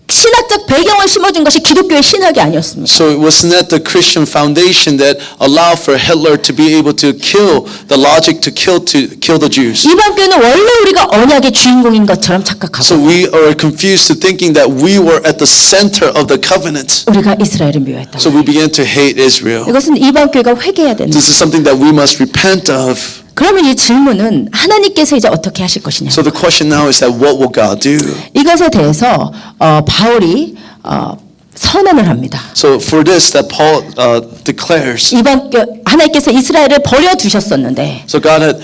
Speaker 1: 신학적 배경을 심어준 것이 기독교의 신학이 아니었습니다.
Speaker 2: So it wasn't that the Christian foundation that allowed for Hitler to be able to kill the logic to kill the Jews.
Speaker 1: 이방 교회는 원래 우리가 언약의 주인공인 것처럼 착각하고
Speaker 2: So we are confused to thinking that we were at the center of the covenant.
Speaker 1: 우리가 이스라엘을 미워했다.
Speaker 2: So we began to hate Israel.
Speaker 1: 이것은 이방 교회가 회개해야 된다.
Speaker 2: This is something that we must repent of.
Speaker 1: 그러면 이 질문은 하나님께서 이제 어떻게 하실 것이냐?
Speaker 2: So the question now is that what will God do?
Speaker 1: 이것에 대해서 바울이 선언을 합니다.
Speaker 2: So for this that Paul declares.
Speaker 1: 이방 하나님께서 이스라엘을 버려 두셨었는데
Speaker 2: So God had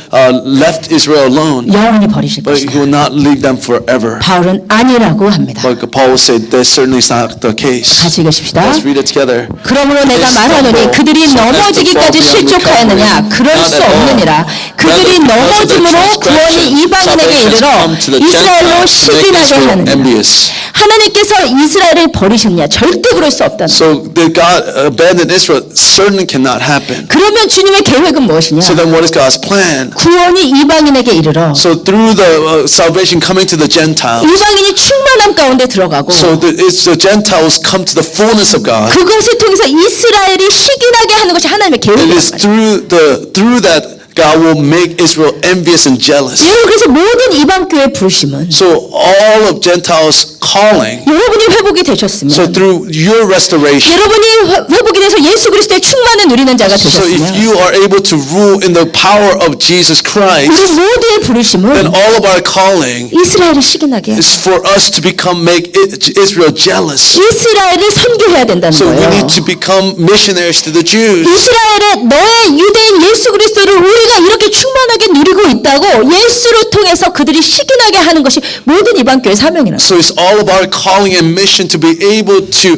Speaker 2: left Israel alone,
Speaker 1: 영원히 버리실
Speaker 2: but He
Speaker 1: 것이다.
Speaker 2: will not leave them forever.
Speaker 1: 바울은 아니라고 합니다.
Speaker 2: But Paul said that certainly is not the case.
Speaker 1: 같이 읽읍시다.
Speaker 2: Let's read it together.
Speaker 1: 그러므로 내가 말하노니 그들이 넘어지기까지 실족하였느냐? 그럴 수 없느니라. 그들이 넘어짐으로 구원이 이방인에게 이르러 이스라엘로 시기나게 하느니라. 하나님께서 이스라엘을 버리셨냐? 절대 그럴 수 없다는.
Speaker 2: So did God abandon Israel? Certainly cannot happen.
Speaker 1: 그러면 주님의 계획은 무엇이냐?
Speaker 2: So then what is God's plan?
Speaker 1: 구원이 이방인에게 이르러
Speaker 2: So through the salvation coming to the Gentiles,
Speaker 1: 이방인이 충만함 가운데 들어가고
Speaker 2: so it's the Gentiles come to the fullness of God.
Speaker 1: 그것을 통해서 이스라엘이 시기나게 하는 것이 하나님의
Speaker 2: It is
Speaker 1: 계획입니다.
Speaker 2: through that God will make Israel envious and jealous.
Speaker 1: 여러분 그래서 모든 이방 교회 부르심은
Speaker 2: So all of Gentiles calling,
Speaker 1: 여러분이 회복이 되셨으면
Speaker 2: so through your restoration,
Speaker 1: 여러분이 회복이 돼서 예수 그리스도의 충만을 누리는 자가
Speaker 2: so if
Speaker 1: 되셨으면
Speaker 2: you are able to rule in the power of Jesus
Speaker 1: 우리
Speaker 2: Christ,
Speaker 1: 모두의 부르심은
Speaker 2: then all of our calling
Speaker 1: 이스라엘을 시기나게
Speaker 2: is for us to make Israel jealous.
Speaker 1: 이스라엘을 선교해야 된다는
Speaker 2: So we
Speaker 1: 거예요.
Speaker 2: need to become missionaries to the Jews.
Speaker 1: 이스라엘에 너의 유대인 예수 그리스도를 우리가 우리가 이렇게 충만하게 누리고 있다고 예수를 통해서 그들이 시기나게 하는 것이 모든 이방 교회 사명이라는
Speaker 2: So it's all about calling and mission to be able to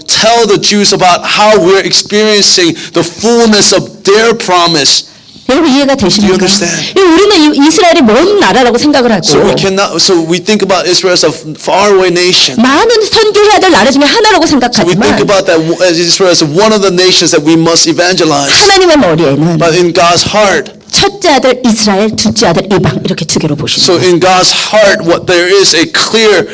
Speaker 2: tell the Jews about how we're experiencing the fullness of their promise.
Speaker 1: 여러분 이해가
Speaker 2: Do you
Speaker 1: 되십니까?
Speaker 2: understand?
Speaker 1: 우리는 이스라엘이 먼 나라라고 생각을 하고
Speaker 2: So we think about Israel as a faraway nation.
Speaker 1: 많은 선교해야 될 나라 중에 하나라고
Speaker 2: So we think
Speaker 1: 생각하지만
Speaker 2: about that Israel as one of the nations that we must evangelize.
Speaker 1: 하나님의 머리에는
Speaker 2: But in God's heart,
Speaker 1: 첫째 아들 이스라엘, 둘째 아들 이방 이렇게 두 개로 보시는
Speaker 2: so
Speaker 1: 거예요.
Speaker 2: in God's heart, what there is a clear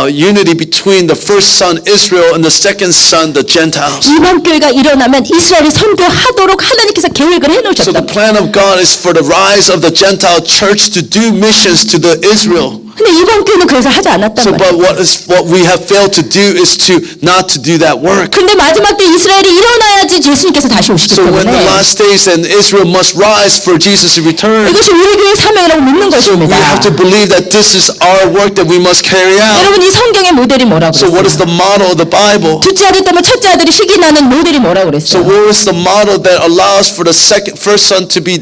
Speaker 2: unity between the first son Israel and the second son the Gentiles.
Speaker 1: 이방 교회가 일어나면 이스라엘이 선교하도록 하나님께서 계획을
Speaker 2: So the
Speaker 1: 해놓으셨다.
Speaker 2: plan of God is for the rise of the Gentile church to do missions to the Israel.
Speaker 1: 근데 이방 교회는 그래서 하지 않았단
Speaker 2: So,
Speaker 1: 말이에요.
Speaker 2: but what we have failed to do is not to do that work.
Speaker 1: 근데 마지막 때 이스라엘이 일어나야지 예수님께서 다시 오시기
Speaker 2: So when the
Speaker 1: 때문에
Speaker 2: last days and Israel must rise for Jesus to return.
Speaker 1: 이것이 우리 교회의 사명이라고 믿는
Speaker 2: So we
Speaker 1: 것입니다.
Speaker 2: have to believe that this is our work that we must carry out.
Speaker 1: 여러분 이 성경의 모델이 뭐라고
Speaker 2: So what is
Speaker 1: 그랬어요?
Speaker 2: the model of the Bible?
Speaker 1: 둘째 아들 때문에 첫째 아들이 시기 나는 모델이 뭐라고
Speaker 2: So
Speaker 1: 그랬어요?
Speaker 2: what is the model that allows for the first son to be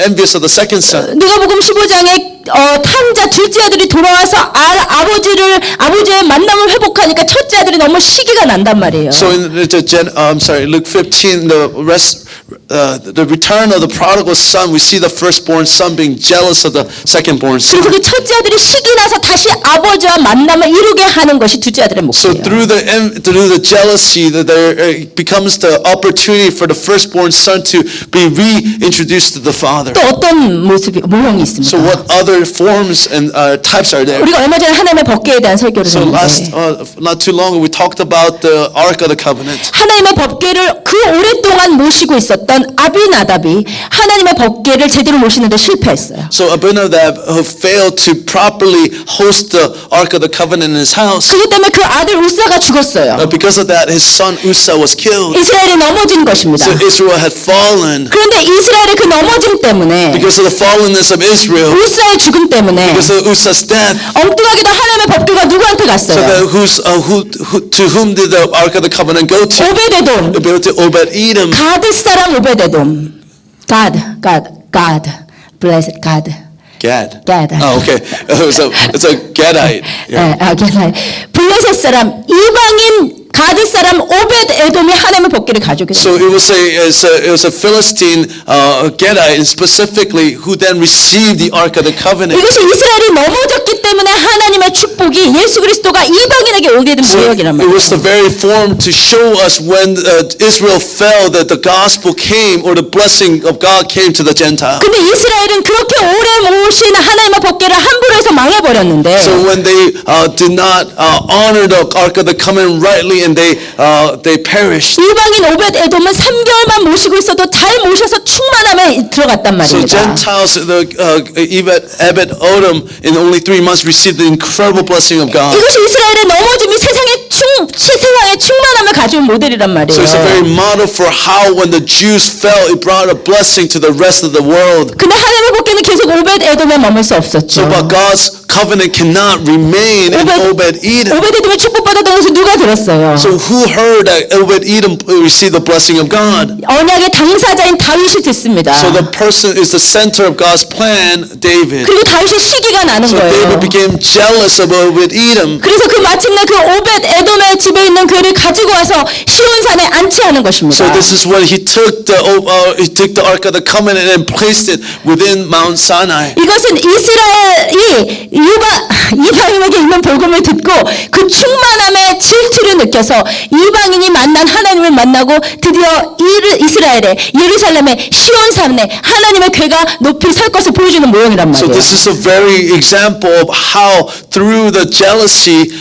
Speaker 2: envious of the second son?
Speaker 1: 누가복음 15장에 탕자 둘째 아들이 돌아와서 아버지의 만남을 회복하니까 첫째 아들이 너무 시기가 난단 말이에요.
Speaker 2: So in Luke 15, the return of the prodigal son, we see the firstborn son being jealous of the secondborn son.
Speaker 1: 그래서 그 첫째 아들이 시기 나서 다시 아버지와 만남을 이루게 하는 것이 둘째 아들의
Speaker 2: So
Speaker 1: 목표예요.
Speaker 2: through the jealousy, that there becomes the opportunity for the firstborn son to be reintroduced to the father.
Speaker 1: 또 어떤 모형이
Speaker 2: So
Speaker 1: 있습니까?
Speaker 2: what other forms and types are there?
Speaker 1: 우리가 얼마 전에 하나님의 법궤에 대한 설교를
Speaker 2: So
Speaker 1: 했는데
Speaker 2: not too long ago, we talked about the Ark of the Covenant.
Speaker 1: 하나님의 법궤를 그 오랫동안 모시고 있었던 아비나답이 하나님의 법궤를 제대로 모시는데 실패했어요.
Speaker 2: So Abinadab failed to properly host the Ark of the Covenant in his house.
Speaker 1: 그것 때문에 그 아들 우사가 죽었어요.
Speaker 2: Because of that, his son Uzzah was killed.
Speaker 1: 이스라엘이 넘어진 것입니다.
Speaker 2: So Israel had fallen.
Speaker 1: 그런데 이스라엘의 그 넘어짐 때문에
Speaker 2: Because of the fallenness of Israel,
Speaker 1: 우사의 죽음 때문에
Speaker 2: because of Uzzah's death,
Speaker 1: 엉뚱하게도 하나님의 법궤가 누구한테
Speaker 2: so
Speaker 1: 갔어요?
Speaker 2: that to whom did the Ark of the Covenant go to?
Speaker 1: 오베데돔.
Speaker 2: It went to Obed-Edom.
Speaker 1: 가드 사람 오베데돔. God. Blessed God.
Speaker 2: Gad.
Speaker 1: Gad.
Speaker 2: Oh, okay. It's a Gadite. Yeah.
Speaker 1: 블레셋 사람 이방인 가드 사람 오벳에돔이 하나님의 법궤를 가져오게
Speaker 2: So
Speaker 1: 됐어요.
Speaker 2: it was a Philistine Gadite specifically who then received the Ark of the Covenant.
Speaker 1: 이것이 이스라엘이 넘어졌기 때문에 하나님의 축복이 예수 그리스도가 이방인에게 오게 된
Speaker 2: So
Speaker 1: 모형이란
Speaker 2: it was
Speaker 1: 말이에요.
Speaker 2: the very form to show us when Israel fell that the gospel came or the blessing of God came to the Gentiles.
Speaker 1: 근데 이스라엘은 그렇게 오래 모신 하나님의 법궤를 함부로 해서 망해버렸는데
Speaker 2: So when they did not honor the Ark of the Covenant rightly and they perished.
Speaker 1: 이방인 오벳에돔은 3개월만 모시고 있어도 잘 모셔서 충만함에 들어갔단
Speaker 2: So
Speaker 1: 말입니다.
Speaker 2: Gentiles, Obed-Edom, in only 3 months received the incredible blessing of God.
Speaker 1: 이것이 이스라엘의 넘어짐이 세상에 충만함을 가져온 모델이란 말이에요.
Speaker 2: So it's a very model for how when the Jews fell, it brought a blessing to the rest of the world.
Speaker 1: 근데 하나님의 법궤는 계속 오벳에돔에 머물 수 없었죠.
Speaker 2: So but God's covenant cannot remain in Obed-Edom.
Speaker 1: 오벳에돔이 축복받았다는 것을 누가 들었어요?
Speaker 2: So who heard that Obed-Edom received the blessing of God?
Speaker 1: 언약의 당사자인 다윗이 듣습니다.
Speaker 2: So the person is the center of God's plan, David.
Speaker 1: 그리고 다윗의 시기가 나는
Speaker 2: So
Speaker 1: 거예요.
Speaker 2: David became jealous of Obed-Edom.
Speaker 1: 그래서 그 마침내 그 오벳에돔의 집에 있는 그를 가지고 와서 시온산에 안치하는 것입니다.
Speaker 2: So this is when he took the Ark of the Covenant and placed it within Mount Sinai.
Speaker 1: 이것은 이스라엘이 이방인에게 있는 복음을 듣고 그 충만함의 질투를 느껴서 이방인이 만난 하나님을 만나고 드디어 이스라엘의 예루살렘의 시온산에 하나님의 궤가 높이 설 것을 보여주는 모형이란
Speaker 2: So
Speaker 1: 말이에요.
Speaker 2: this is a very example of how through the jealousy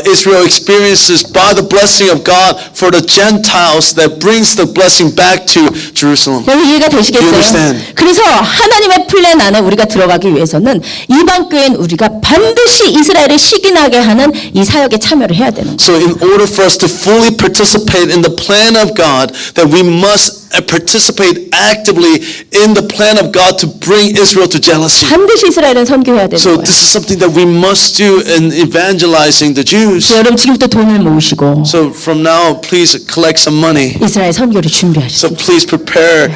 Speaker 2: Israel experiences by the blessing of God for the Gentiles that brings the blessing back to Jerusalem.
Speaker 1: 여러분 이해가
Speaker 2: You
Speaker 1: 되시겠어요?
Speaker 2: understand?
Speaker 1: 그래서 하나님의 플랜 안에 우리가 들어가기 위해서는 이방 교회는 우리가 반드시 이스라엘을 시기나게 하는 이 사역에 참여를 해야 되는 거예요.
Speaker 2: So in order for us to fully participate in the plan of God, that we must participate actively in the plan of God to bring Israel to jealousy.
Speaker 1: 반드시 이스라엘은 선교해야 되는
Speaker 2: So
Speaker 1: 거예요.
Speaker 2: this is something that we must do in evangelizing the Jews.
Speaker 1: 그래서 여러분 지금부터 돈을 모으시고
Speaker 2: So from now, please collect some money.
Speaker 1: 이스라엘 선교를
Speaker 2: So
Speaker 1: 준비하십시오.
Speaker 2: please prepare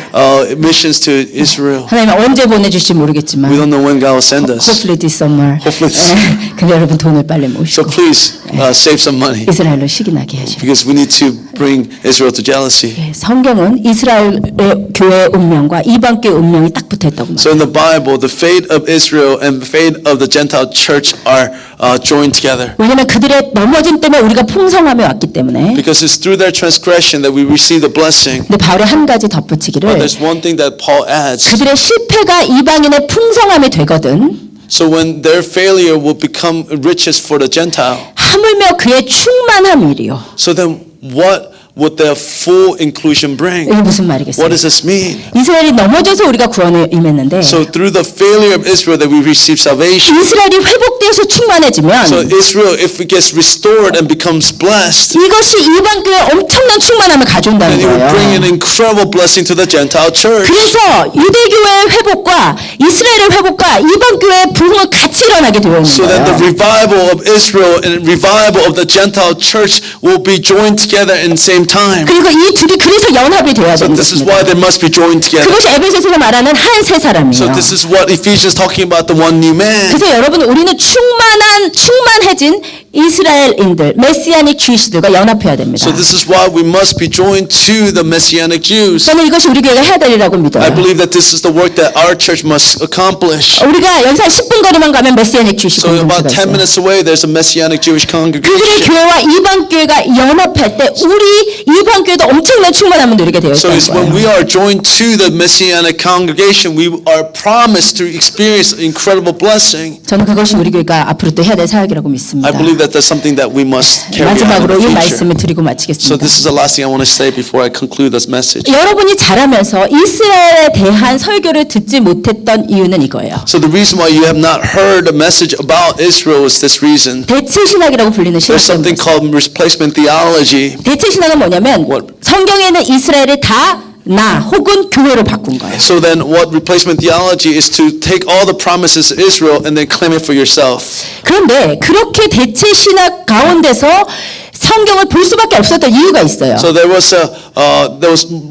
Speaker 2: missions to Israel.
Speaker 1: 하나님 언제 보내주실지
Speaker 2: We
Speaker 1: 모르겠지만
Speaker 2: don't know when God will send us.
Speaker 1: hopefully this summer.
Speaker 2: Hopefully this-
Speaker 1: 근데 여러분 돈을 빨리
Speaker 2: So
Speaker 1: 모으시고
Speaker 2: please save some money
Speaker 1: 이스라엘로 시기나게 하시오.
Speaker 2: because we need to bring Israel to jealousy.
Speaker 1: 성경은 이스라엘의 교회의 운명과 이방교의 운명이 딱 붙어있다고 말해요.
Speaker 2: So in the Bible, the fate of Israel and the fate of the Gentile church are joined together.
Speaker 1: 왜냐하면 그들의 넘어짐 때문에 우리가 풍성함에 왔기 때문에.
Speaker 2: Because it's through their transgression that we receive the blessing.
Speaker 1: 근데 바울이 한 가지
Speaker 2: But
Speaker 1: 덧붙이기를
Speaker 2: there's one thing that Paul adds.
Speaker 1: 그들의 실패가 이방인의 풍성함이 되거든
Speaker 2: So when their failure will become riches for the Gentile,
Speaker 1: 하물며 그의 충만함이리요.
Speaker 2: so then what would their full inclusion bring?
Speaker 1: 이게 무슨
Speaker 2: What
Speaker 1: 말이겠어요?
Speaker 2: does this mean?
Speaker 1: 이스라엘이 넘어져서 우리가 구원에 임했는데
Speaker 2: So through the failure of Israel that we receive salvation.
Speaker 1: 이스라엘이 회복되어서 충만해지면
Speaker 2: So Israel, if it gets restored and becomes blessed,
Speaker 1: 이것이 이방교회 엄청난 충만함을 가져온다는
Speaker 2: then it will bring an
Speaker 1: 거예요.
Speaker 2: incredible blessing to the Gentile church.
Speaker 1: 그래서 유대교회의 회복과 이스라엘의 회복과 이방교회의 부흥은 같이 일어나게 되어 있는
Speaker 2: So then the
Speaker 1: 거예요.
Speaker 2: revival of Israel and revival of the Gentile church will be joined together in the same time.
Speaker 1: 그리고 이 둘이 그래서 연합이 되어야
Speaker 2: So
Speaker 1: 되는
Speaker 2: this is
Speaker 1: 것입니다.
Speaker 2: why they must be joined together.
Speaker 1: 그것이 에베소서에서 말하는 한 세
Speaker 2: So
Speaker 1: 사람이에요.
Speaker 2: this is what Ephesians is talking about, the one new man.
Speaker 1: 그래서 여러분 우리는 충만해진 이스라엘인들, 메시아닉 주이시들과 연합해야 됩니다.
Speaker 2: So this is why we must be joined to the Messianic Jews.
Speaker 1: 저는 이것이 우리 교회가 해야 될 일이라고
Speaker 2: I
Speaker 1: 믿어요.
Speaker 2: believe that this is the work that our church must accomplish.
Speaker 1: 우리가 연산 10분 거리만 가면 메시아닉 주이시
Speaker 2: So about
Speaker 1: 공동체가
Speaker 2: 10
Speaker 1: 있어요.
Speaker 2: minutes away, there's a Messianic Jewish
Speaker 1: 그들의
Speaker 2: congregation.
Speaker 1: 교회와 이방 교회가 연합할 때 우리 이방 교회도 엄청난 충만함을 누리게 되어
Speaker 2: So
Speaker 1: 있다는
Speaker 2: it's when
Speaker 1: 거예요.
Speaker 2: we are joined to the Messianic congregation, we are promised to experience incredible blessing.
Speaker 1: 저는 그것이 우리 교회가 앞으로 또 해야 될 사역이라고 믿습니다.
Speaker 2: I believe that that's something that we must carry out in
Speaker 1: 마지막으로 이
Speaker 2: the future.
Speaker 1: 말씀을 드리고
Speaker 2: So
Speaker 1: 마치겠습니다.
Speaker 2: this is the last thing I want to say before I conclude this message.
Speaker 1: 여러분이 자라면서 이스라엘에 대한 설교를 듣지 못했던 이유는 이거예요.
Speaker 2: So the reason why you have not heard a message about Israel is this reason.
Speaker 1: 대체 신학이라고 불리는
Speaker 2: There's something
Speaker 1: 신학입니다.
Speaker 2: called replacement theology.
Speaker 1: 대체 신학은 뭐냐면
Speaker 2: What?
Speaker 1: 성경에는 이스라엘이 다 나 혹은 교회로 바꾼 거예요.
Speaker 2: So then what replacement theology is to take all the promises of Israel and then claim it for yourself.
Speaker 1: 그런데 그렇게 대체 신학 가운데서 성경을 볼 수밖에 없었던 이유가 있어요.
Speaker 2: So there was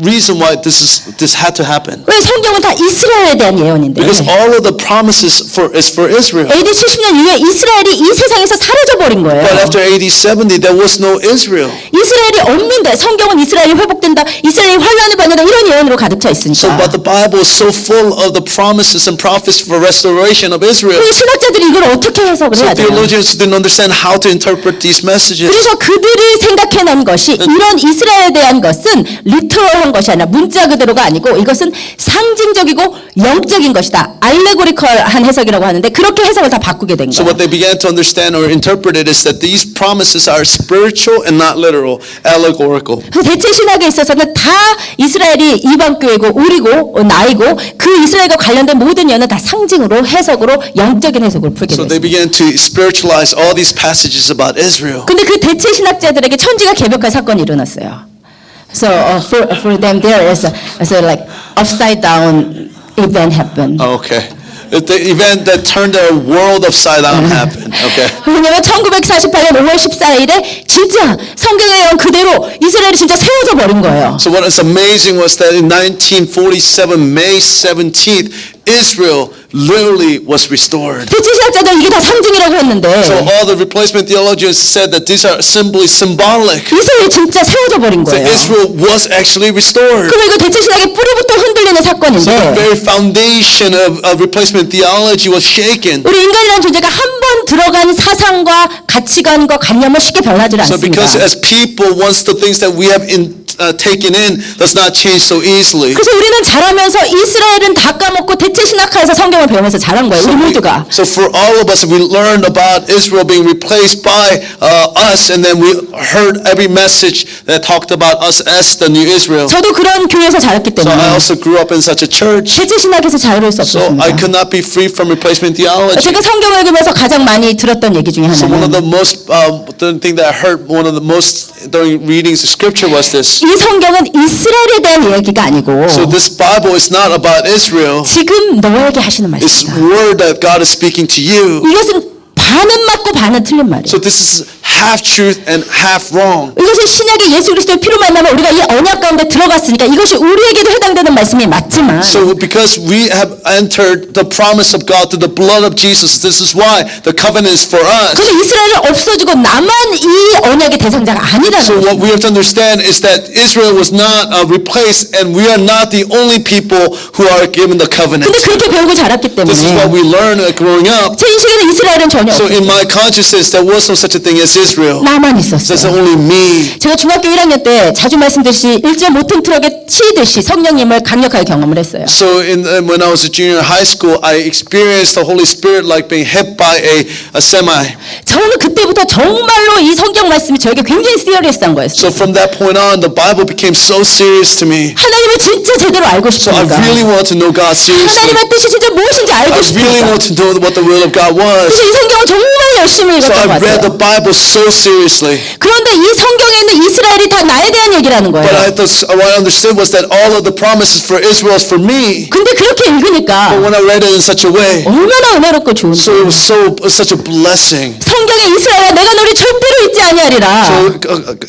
Speaker 2: reason why this had to happen.
Speaker 1: 왜 성경은 다 이스라엘에 대한 예언인데
Speaker 2: Because all of the promises is for Israel.
Speaker 1: AD 70년 이후에 이스라엘이 이 세상에서 사라져 버린 거예요.
Speaker 2: But after AD 70, there was no Israel.
Speaker 1: 이스라엘이 없는데 성경은 이스라엘이 회복된다, 이스라엘이 환란을 받는다 이런 예언으로 가득 차
Speaker 2: So,
Speaker 1: 있으니까.
Speaker 2: but the Bible is so full of the promises and prophets for restoration of Israel.
Speaker 1: 이 신학자들이 이걸 어떻게 해석을
Speaker 2: So
Speaker 1: 해야 돼요?
Speaker 2: theologians didn't understand how to interpret these messages.
Speaker 1: 그래서 그들이 생각해낸 것이 이런 이스라엘에 대한 것은 리터럴한 것이 아니라 문자 그대로가 아니고 이것은 상징적이고 영적인 것이다. 알레고리컬한 해석이라고 하는데 그렇게 해석을 다 바꾸게 된
Speaker 2: So
Speaker 1: 거예요.
Speaker 2: what they began to understand or interpret it is that these promises are spiritual and not literal, allegorical.
Speaker 1: 그래서 대체 신학에 있어서는 다 이스라엘이 이방 교회고 우리고 나이고 그 이스라엘과 관련된 모든 예언은 다 상징으로 해석으로 영적인 해석으로 풀게
Speaker 2: So they
Speaker 1: 됐어요.
Speaker 2: began to spiritualize all these passages about Israel.
Speaker 1: 근데 그 대체 신학자들에게 천지가 개벽할 사건이 일어났어요. So for them there is a like upside down event happened.
Speaker 2: Okay. The event that turned their world upside down happened. Okay.
Speaker 1: 왜냐면 1948년 5월 14일에 진짜 성경의 예언 그대로 이스라엘이 진짜 세워져 버린 거예요.
Speaker 2: So what is amazing was that in 1947, May 17th, Israel literally was restored.
Speaker 1: 대체 신학자들 이게 다 상징이라고 했는데
Speaker 2: So all the replacement theologians said that these are simply symbolic.
Speaker 1: 이스라엘이 진짜 세워져 버린
Speaker 2: So
Speaker 1: 거예요.
Speaker 2: Israel was actually restored.
Speaker 1: 그럼 이거 대체 신학의 뿌리부터 흔들리는
Speaker 2: So the
Speaker 1: 사건인데
Speaker 2: very foundation of replacement theology was shaken.
Speaker 1: 우리 인간이라는 존재가 한 번 들어간 사상과 가치관과 관념은 쉽게 변하지
Speaker 2: So
Speaker 1: 않습니다.
Speaker 2: because as people, once the things that we have taken in does not change so easily.
Speaker 1: 그래서 우리는 자라면서 이스라엘은 다 까먹고 대체 신학하에서 성경을 배우면서 자란 거예요. 우리 모두가.
Speaker 2: So for all of us, we learned about Israel being replaced by us, and then we heard every message that talked about us as the new Israel.
Speaker 1: 저도 그런 교회에서 자랐기
Speaker 2: So I
Speaker 1: 때문에
Speaker 2: also grew up in such a church.
Speaker 1: 대체 신학에서 자유로울 수
Speaker 2: So I
Speaker 1: 없었습니다.
Speaker 2: could not be free from replacement theology.
Speaker 1: 제가 성경을 읽으면서 가장 많이 들었던 얘기 중에
Speaker 2: So one of
Speaker 1: 하나는
Speaker 2: the most, the thing that I heard, one of the most during readings of scripture was this.
Speaker 1: 이 성경은 이스라엘에 대한 이야기가 아니고
Speaker 2: So this Bible is not about Israel.
Speaker 1: 지금 너에게 하시는
Speaker 2: It's
Speaker 1: 말씀이다.
Speaker 2: word that God is speaking to you.
Speaker 1: 이것은 반은 맞고 반은 틀린 말이에요.
Speaker 2: So this is half truth and half wrong.
Speaker 1: 이것은 신약의 예수 그리스도의 피로 만나면 우리가 이 언약 가운데 들어갔으니까 이것이 우리에게도 해당되는 말씀이 맞지만
Speaker 2: So because we have entered the promise of God through the blood of Jesus, this is why the covenant is for us.
Speaker 1: 그래서 이스라엘은 없어지고 나만 이 언약의 대상자가 아니라는
Speaker 2: So
Speaker 1: 거예요.
Speaker 2: what we have to understand is that Israel was not replaced, and we are not the only people who are given the covenant.
Speaker 1: 근데 그렇게 배우고 자랐기
Speaker 2: This is what
Speaker 1: 때문에
Speaker 2: we learn growing up.
Speaker 1: 제 인식에는 이스라엘은 전혀
Speaker 2: So
Speaker 1: 없어요.
Speaker 2: in my consciousness, there was no such a thing as Israel.
Speaker 1: 나만
Speaker 2: There's
Speaker 1: 있었어요.
Speaker 2: only me.
Speaker 1: 제가 중학교 1학년 때 자주 말씀드렸듯이 일제 모퉁 트럭에 치이듯이 성령님을 강력하게 경험을 했어요.
Speaker 2: So when I was a junior in high school, I experienced the Holy Spirit like being hit by a semi.
Speaker 1: 저는 그때부터 정말로 이 성경 말씀이 저에게 굉장히 시리어스한 거였어요.
Speaker 2: So from that point on, the Bible became so serious to me.
Speaker 1: 하나님을 진짜 제대로 알고
Speaker 2: So I
Speaker 1: 싶으니까
Speaker 2: really want to know God seriously.
Speaker 1: 하나님의 뜻이 진짜 무엇인지
Speaker 2: I
Speaker 1: 알고
Speaker 2: really
Speaker 1: 싶으니까
Speaker 2: want to know what the will of God was.
Speaker 1: 그래서 이 성경을 정말 열심히
Speaker 2: So
Speaker 1: 읽었던 것
Speaker 2: I read
Speaker 1: 같아요.
Speaker 2: the Bible so seriously.
Speaker 1: 그런데 이 성경에 있는 이스라엘이 다 나에 대한 얘기라는
Speaker 2: But
Speaker 1: 거예요.
Speaker 2: what I understood was that all of the promises for Israel is for me.
Speaker 1: 근데 그렇게
Speaker 2: But
Speaker 1: 읽으니까
Speaker 2: when I read it in such a way,
Speaker 1: 얼마나 은혜롭고 좋은데.
Speaker 2: so it was such a blessing.
Speaker 1: 성경에 이스라엘아 내가 너를 절대로 잊지 아니하리라.
Speaker 2: So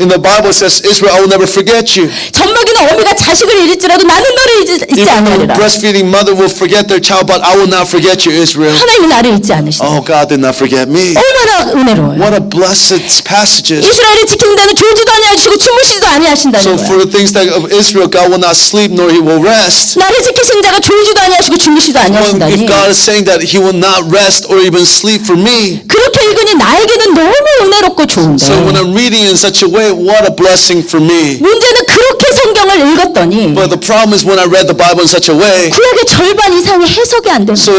Speaker 2: in the Bible it says, Israel, I will never forget you.
Speaker 1: 젖먹이는 어미가 자식을 잃을지라도 나는 너를 잊지
Speaker 2: Even the
Speaker 1: 아니하리라.
Speaker 2: breastfeeding mother will forget their child, but I will not forget you, Israel.
Speaker 1: 하나님이 나를 잊지 않으시다.
Speaker 2: Oh, God did not forget me.
Speaker 1: 얼마나 은혜로워요.
Speaker 2: What a blessed passages.
Speaker 1: 이스라엘이 지킨다는 졸지도 아니하시고 주무시지도 아니하신다는
Speaker 2: So
Speaker 1: 거예요.
Speaker 2: for the things that of Israel, God will not sleep nor He will rest.
Speaker 1: 나를 지키신 자가 졸지도 아니하시고 주무시지도
Speaker 2: Well,
Speaker 1: 아니하신다니.
Speaker 2: if God is saying that He will not rest or even sleep for me,
Speaker 1: 그렇게 읽으니 나에게는 너무 은혜롭고 좋은데.
Speaker 2: so when I'm reading in such a way, what a blessing for me.
Speaker 1: 문제는 그렇게 성경을 읽었더니
Speaker 2: But the problem is when I read the Bible in such a way,
Speaker 1: 구약의 절반 이상이 해석이 안 되는 거예요.
Speaker 2: so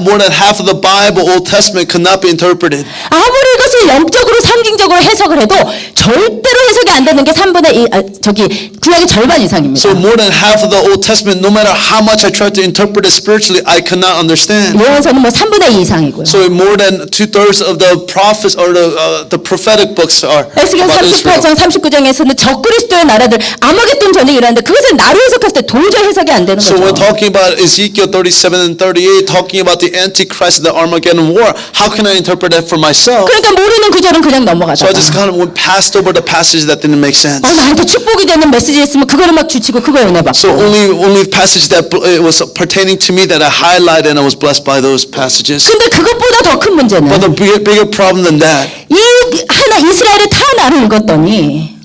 Speaker 2: more than half of the Bible, Old Testament, could not be interpreted.
Speaker 1: 아무리 이것을 영적으로 상징적으로 해석을 해도 절대로 해석이 안 되는 게 3분의 2 구약의 절반 이상입니다.
Speaker 2: So more than half of the Old Testament, no matter how much I tried to interpret it spiritually, I could not understand.
Speaker 1: 예언서는 뭐 3분의 2 이상이고요.
Speaker 2: So more than 2/3 of the prophets or the prophetic books are
Speaker 1: 에스겔
Speaker 2: about Israel.
Speaker 1: 38장 39장에서는 적그리스도의 나라들 아마겟돈 전쟁이 일어나는데 그것을 나로 해석했을 때 도저히 해석이 안 되는
Speaker 2: So
Speaker 1: 거죠.
Speaker 2: we're talking about Ezekiel 37 and 38, talking about the Antichrist, the Armageddon war. How can I interpret that for myself?
Speaker 1: 그러니까 모르는 구절은 그냥
Speaker 2: So I
Speaker 1: 넘어가다가
Speaker 2: just kind of went past over the passages that didn't make sense.
Speaker 1: 나한테 축복이 되는 메시지 있으면 그거를 막 주치고 그거 은혜 받고.
Speaker 2: So only passage that it was pertaining to me that I highlighted and I was blessed by those passages.
Speaker 1: 근데 그것보다 더 큰 문제는
Speaker 2: But the bigger problem than that,
Speaker 1: 이 하나 이스라엘이 다 나를 읽었더니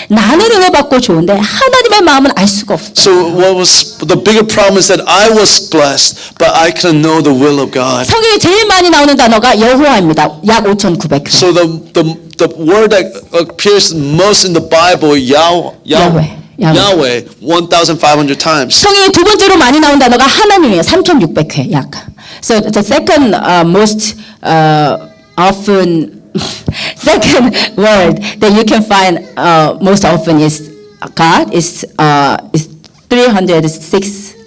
Speaker 1: 나는 은혜 받고 좋은데 하나님의 마음은 알 수가 없어.
Speaker 2: so what was the bigger problem is that I was blessed, but I couldn't know the will of God.
Speaker 1: 성경에 제일 많이 나오는 단어가 여호와입니다. 약 5,900회.
Speaker 2: So the word that appears most in the Bible,
Speaker 1: Yahweh.
Speaker 2: Yahweh, 1,500 times.
Speaker 1: 성경에 두 번째로 많이 나온 단어가 하나님이에요. 3,600회 약. So the second most often second word that you can find most often is God is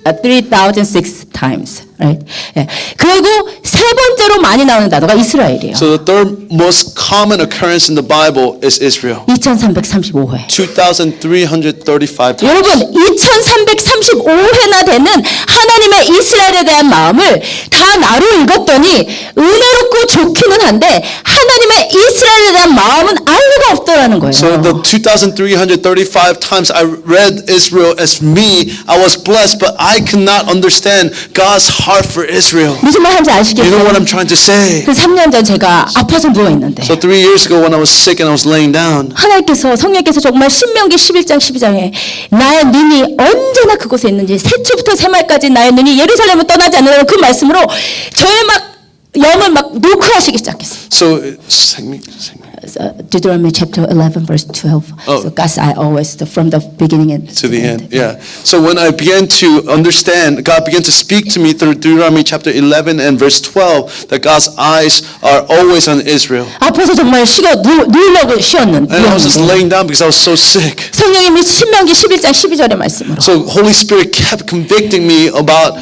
Speaker 1: 3,006 times, right? 예. 그리고 세 번째로 많이 나오는 단어가 이스라엘이에요.
Speaker 2: So the third most common occurrence in the Bible is Israel.
Speaker 1: 2,335회.
Speaker 2: 2,335 times.
Speaker 1: 여러분 2,335회나 되는 하나님의 이스라엘에 대한 마음을 다 나로 읽었더니 은혜롭고 좋기는 한데 하나님의 이스라엘에 대한 마음은 알 리가 없더라는 거예요.
Speaker 2: So the 2,335 times I read Israel as me, I was blessed, but I could not understand God's heart for Israel.
Speaker 1: 무슨 말 하는지
Speaker 2: You know what
Speaker 1: 아시겠어요?
Speaker 2: I'm trying to say?
Speaker 1: 그 3년 전 제가 아파서 누워있는데
Speaker 2: So 3 years ago when I was sick and I was laying down,
Speaker 1: 하나님께서 성령께서 정말 신명기 11장 12장에 나의 눈이 언제나 그곳에 있는지 새초부터 새말까지 나의 눈이 예루살렘을 떠나지 않는다는 그 말씀으로 저의 막 영을 막 녹화하시기 시작했어요.
Speaker 2: so
Speaker 1: Deuteronomy chapter 11 verse 12.
Speaker 2: Oh.
Speaker 1: So God's eye always from the beginning and
Speaker 2: to the end. Yeah. So when I began to understand, God began to speak to me through Deuteronomy chapter 11 and verse 12, that God's eyes are always on Israel.
Speaker 1: 아파서 정말 누우려고 쉬었는데
Speaker 2: And I was just laying down because I was so sick.
Speaker 1: 성령님이 신명기 11장 12절의 말씀으로
Speaker 2: So Holy Spirit kept convicting me about